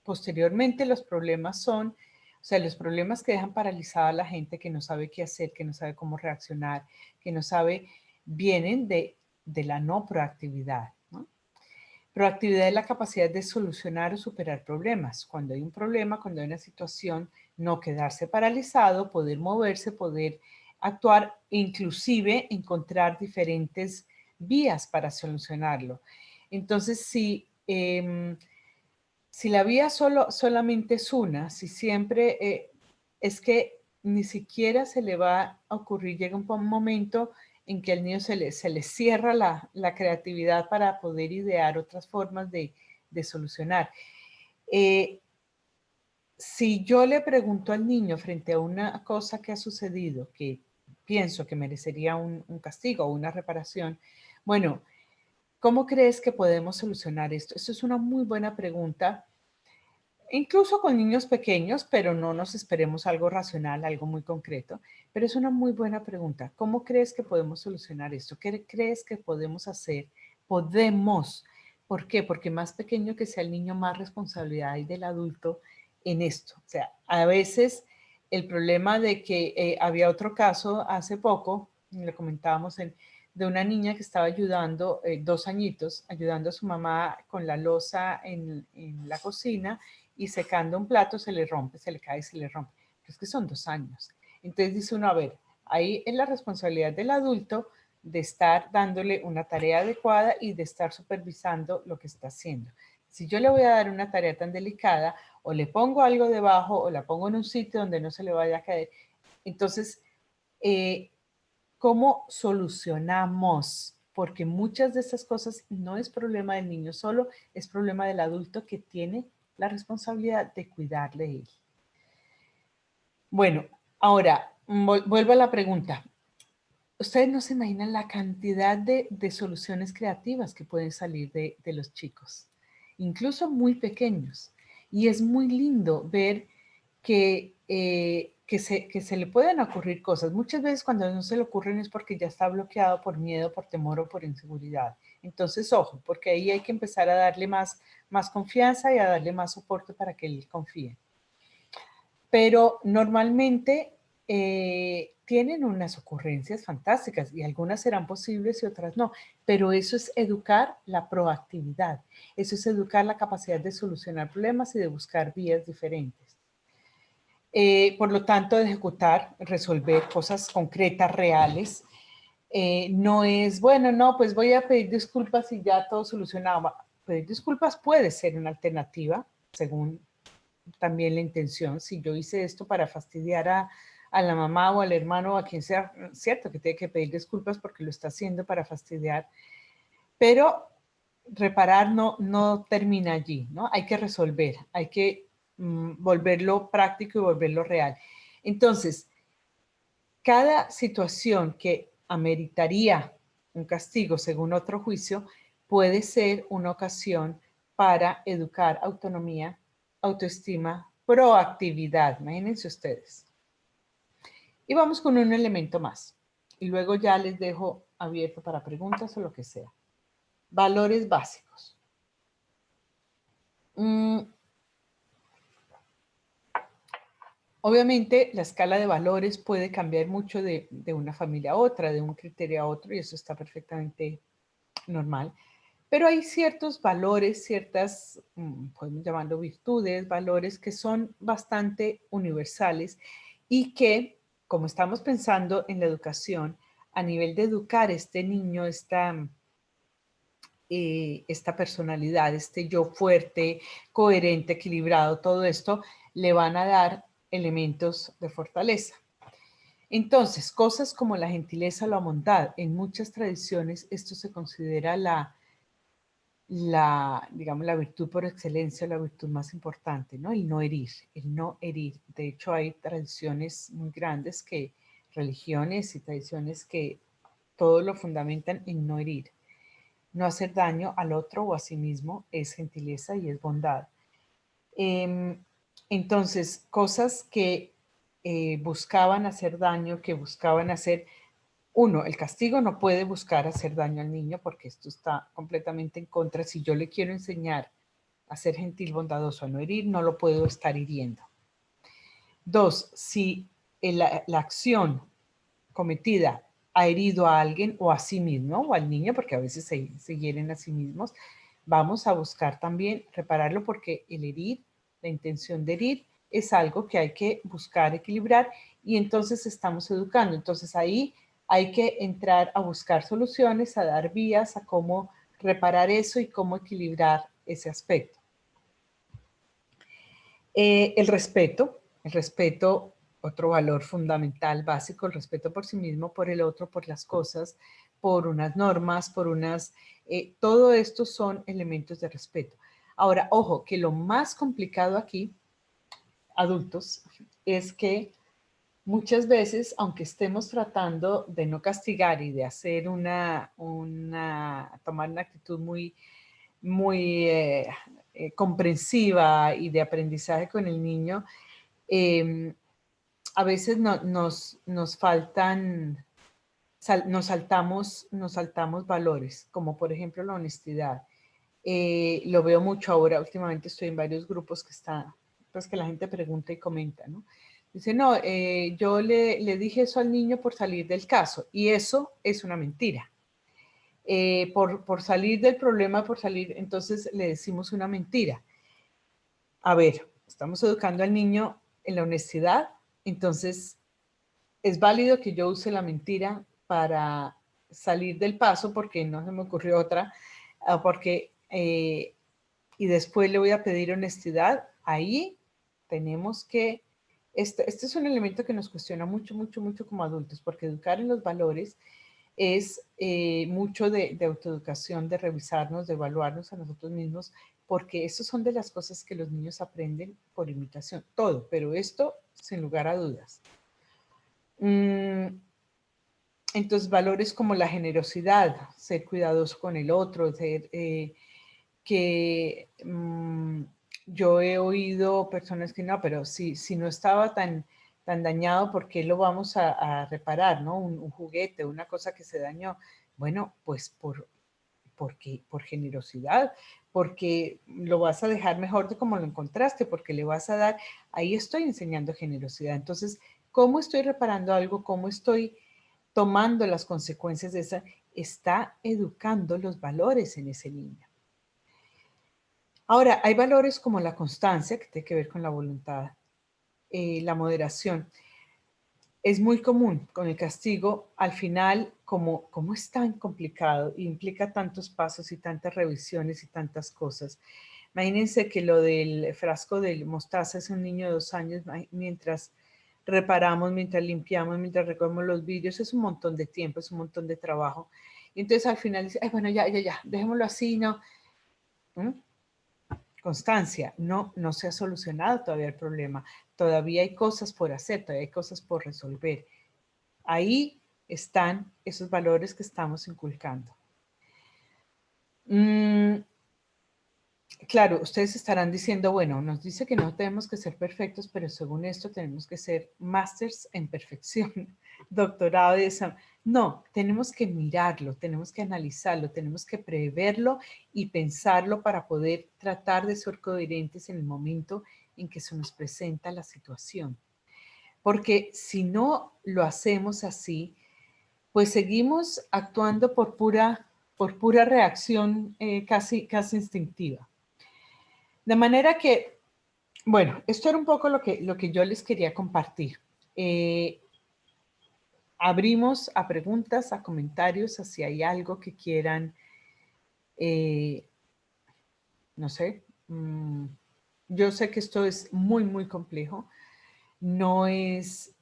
posteriormente los problemas son, o sea, los problemas que dejan paralizada a la gente, que no sabe qué hacer, que no sabe cómo reaccionar, que no sabe, vienen de la no proactividad, ¿no? Proactividad es la capacidad de solucionar o superar problemas. Cuando hay un problema, cuando hay una situación, no quedarse paralizado, poder moverse, poder actuar, inclusive encontrar diferentes vías para solucionarlo. Entonces, si si la vía solamente es una, si siempre es que ni siquiera se le va a ocurrir, llega un momento en que al niño se le cierra la creatividad para poder idear otras formas de solucionar. Si yo le pregunto al niño frente a una cosa que ha sucedido, que pienso que merecería un castigo o una reparación, bueno, ¿cómo crees que podemos solucionar esto? Eso es una muy buena pregunta, incluso con niños pequeños, pero no nos esperemos algo racional, algo muy concreto. Pero es una muy buena pregunta. ¿Cómo crees que podemos solucionar esto? ¿Qué crees que podemos hacer? Podemos. ¿Por qué? Porque más pequeño que sea el niño, más responsabilidad hay del adulto en esto. O sea, a veces el problema de que había otro caso hace poco, le comentábamos de una niña que estaba ayudando, 2 añitos, ayudando a su mamá con la loza en la cocina y secando un plato se le rompe, se le cae y se le rompe. Pero es que son 2 años. Entonces dice uno, a ver, ahí es la responsabilidad del adulto de estar dándole una tarea adecuada y de estar supervisando lo que está haciendo. Si yo le voy a dar una tarea tan delicada, o le pongo algo debajo o la pongo en un sitio donde no se le vaya a caer. Entonces, ¿cómo solucionamos? Porque muchas de estas cosas no es problema del niño solo, es problema del adulto que tiene la responsabilidad de cuidarle de él. Bueno, ahora vuelvo a la pregunta. Ustedes no se imaginan la cantidad de soluciones creativas que pueden salir de los chicos, incluso muy pequeños. Y es muy lindo ver que se le pueden ocurrir cosas. Muchas veces cuando no se le ocurren es porque ya está bloqueado por miedo, por temor o por inseguridad. Entonces, ojo, porque ahí hay que empezar a darle más confianza y a darle más soporte para que él confíe. Pero normalmente tienen unas ocurrencias fantásticas y algunas serán posibles y otras no. Pero eso es educar la proactividad. Eso es educar la capacidad de solucionar problemas y de buscar vías diferentes. Por lo tanto, de ejecutar, resolver cosas concretas, reales. No es, bueno, no, pues voy a pedir disculpas y ya todo solucionado. Pedir disculpas puede ser una alternativa, según también la intención. Si yo hice esto para fastidiar a la mamá o al hermano o a quien sea, cierto que tiene que pedir disculpas porque lo está haciendo para fastidiar, pero reparar no termina allí, ¿no? Hay que resolver, hay que volverlo práctico y volverlo real. Entonces, cada situación que ameritaría un castigo según otro juicio puede ser una ocasión para educar autonomía, autoestima, proactividad. Imagínense ustedes. Y vamos con un elemento más. Y luego ya les dejo abierto para preguntas o lo que sea. Valores básicos. Obviamente, la escala de valores puede cambiar mucho de una familia a otra, de un criterio a otro, y eso está perfectamente normal. Pero hay ciertos valores, ciertas, podemos llamarlo virtudes, valores que son bastante universales y que, como estamos pensando en la educación, a nivel de educar a este niño, esta personalidad, este yo fuerte, coherente, equilibrado, todo esto, le van a dar elementos de fortaleza. Entonces, cosas como la gentileza o la bondad, en muchas tradiciones esto se considera digamos, la virtud por excelencia, la virtud más importante, ¿no? El no herir, el no herir. De hecho, hay tradiciones muy grandes religiones y tradiciones que todo lo fundamentan en no herir. No hacer daño al otro o a sí mismo es gentileza y es bondad. Entonces, cosas que buscaban hacer daño, que buscaban hacer. Uno, el castigo no puede buscar hacer daño al niño porque esto está completamente en contra. Si yo le quiero enseñar a ser gentil, bondadoso, a no herir, no lo puedo estar hiriendo. Dos, si la acción cometida ha herido a alguien o a sí mismo o al niño, porque a veces se hieren a sí mismos, vamos a buscar también repararlo porque el herir, la intención de herir, es algo que hay que buscar equilibrar y entonces estamos educando. Entonces ahí hay que entrar a buscar soluciones, a dar vías, a cómo reparar eso y cómo equilibrar ese aspecto. El respeto, otro valor fundamental, básico, el respeto por sí mismo, por el otro, por las cosas, por unas normas, por unas... todo esto son elementos de respeto. Ahora, ojo, que lo más complicado aquí, adultos, es que muchas veces, aunque estemos tratando de no castigar y de hacer tomar una actitud muy comprensiva y de aprendizaje con el niño, eh, a veces nos faltan, nos saltamos valores, como por ejemplo la honestidad. Lo veo mucho ahora, últimamente estoy en varios grupos pues que la gente pregunta y comenta, ¿no? Dice, no, yo le dije eso al niño por salir del caso, y eso es una mentira. Por salir del problema, entonces le decimos una mentira. A ver, estamos educando al niño en la honestidad, entonces es válido que yo use la mentira para salir del paso porque no se me ocurrió otra, y después le voy a pedir honestidad. Ahí tenemos que, este es un elemento que nos cuestiona mucho, mucho, mucho como adultos, porque educar en los valores es mucho de autoeducación, de revisarnos, de evaluarnos a nosotros mismos, porque estas son de las cosas que los niños aprenden por imitación, todo, pero esto sin lugar a dudas. Entonces, valores como la generosidad, ser cuidadoso con el otro, yo he oído personas que no, pero si no estaba tan dañado, ¿por qué lo vamos a reparar, no? Un juguete, una cosa que se dañó. Bueno, pues por generosidad, porque lo vas a dejar mejor de como lo encontraste, porque le vas a dar, ahí estoy enseñando generosidad. Entonces, ¿cómo estoy reparando algo? ¿Cómo estoy tomando las consecuencias de esa? Está educando los valores en ese niño. Ahora, hay valores como la constancia, que tiene que ver con la voluntad, la moderación. Es muy común con el castigo, al final, como es tan complicado y implica tantos pasos y tantas revisiones y tantas cosas. Imagínense que lo del frasco de mostaza es un niño de 2 años, mientras reparamos, mientras limpiamos, mientras recogemos los vidrios, es un montón de tiempo, es un montón de trabajo. Y entonces al final dice, ay, bueno, ya, dejémoslo así, ¿no? ¿Mm? Constancia, no se ha solucionado todavía el problema, todavía hay cosas por hacer, todavía hay cosas por resolver. Ahí están esos valores que estamos inculcando. Claro, ustedes estarán diciendo, bueno, nos dice que no tenemos que ser perfectos, pero según esto tenemos que ser másters en perfección, doctorado de esa. No, tenemos que mirarlo, tenemos que analizarlo, tenemos que preverlo y pensarlo para poder tratar de ser coherentes en el momento en que se nos presenta la situación. Porque si no lo hacemos así, pues seguimos actuando por pura reacción casi instintiva. De manera que, bueno, esto era un poco lo que yo les quería compartir. Abrimos a preguntas, a comentarios, a si hay algo que quieran, no sé. Yo sé que esto es muy, muy complejo. No es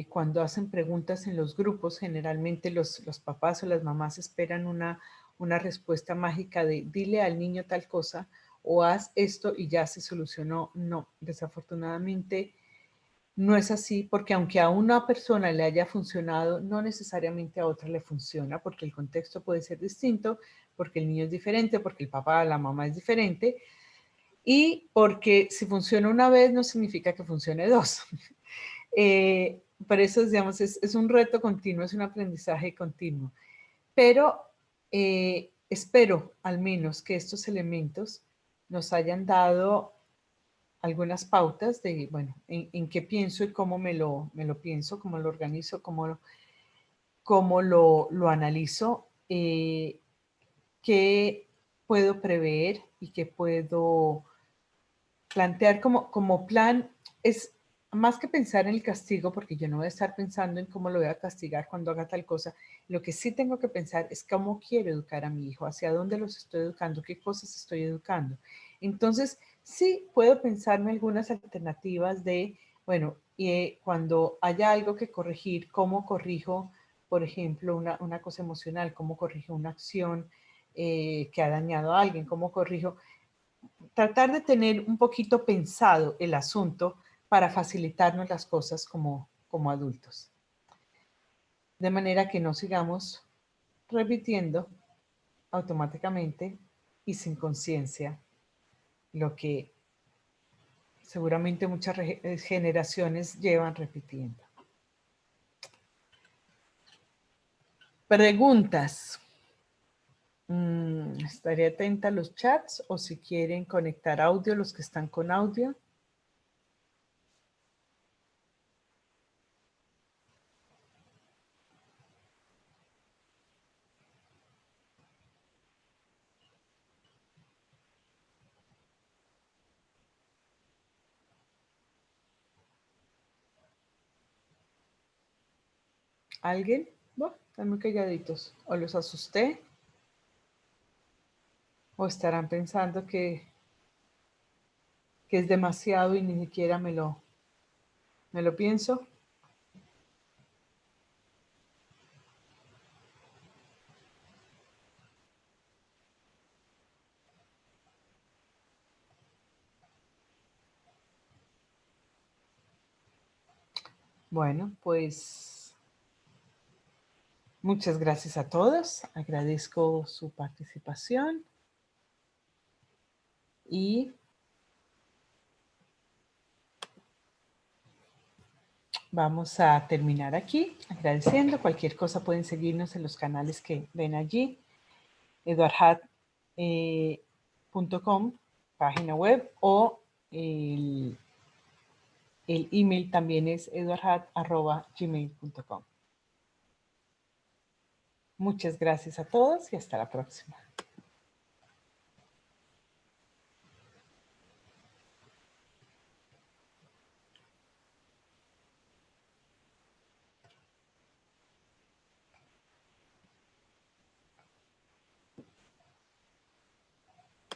cuando hacen preguntas en los grupos, generalmente los papás o las mamás esperan una respuesta mágica de dile al niño tal cosa o haz esto y ya se solucionó. No, desafortunadamente no es así, porque aunque a una persona le haya funcionado, no necesariamente a otra le funciona, porque el contexto puede ser distinto, porque el niño es diferente, porque el papá o la mamá es diferente, y porque si funciona una vez no significa que funcione dos. Por eso, digamos, es un reto continuo, es un aprendizaje continuo. Pero espero al menos que estos elementos nos hayan dado algunas pautas de, bueno, en qué pienso y cómo me lo pienso, cómo lo organizo, cómo lo analizo, qué puedo prever y qué puedo plantear como plan. Es más que pensar en el castigo, porque yo no voy a estar pensando en cómo lo voy a castigar cuando haga tal cosa. Lo que sí tengo que pensar es cómo quiero educar a mi hijo, hacia dónde los estoy educando, qué cosas estoy educando. Entonces, Sí, puedo pensarme algunas alternativas de, bueno, cuando haya algo que corregir, ¿cómo corrijo, por ejemplo, una cosa emocional? ¿Cómo corrijo una acción que ha dañado a alguien? ¿Cómo corrijo? Tratar de tener un poquito pensado el asunto para facilitarnos las cosas como adultos. De manera que no sigamos repitiendo automáticamente y sin conciencia lo que seguramente muchas generaciones llevan repitiendo. Preguntas. Estaré atenta a los chats o si quieren conectar audio, los que están con audio. ¿Alguien? Bueno, están muy calladitos. O los asusté o estarán pensando que es demasiado y ni siquiera me lo pienso. Bueno, pues muchas gracias a todos. Agradezco su participación y vamos a terminar aquí agradeciendo. Cualquier cosa pueden seguirnos en los canales que ven allí. eduardhat.com, página web, o el email también es eduardhat@gmail.com. Muchas gracias a todos y hasta la próxima.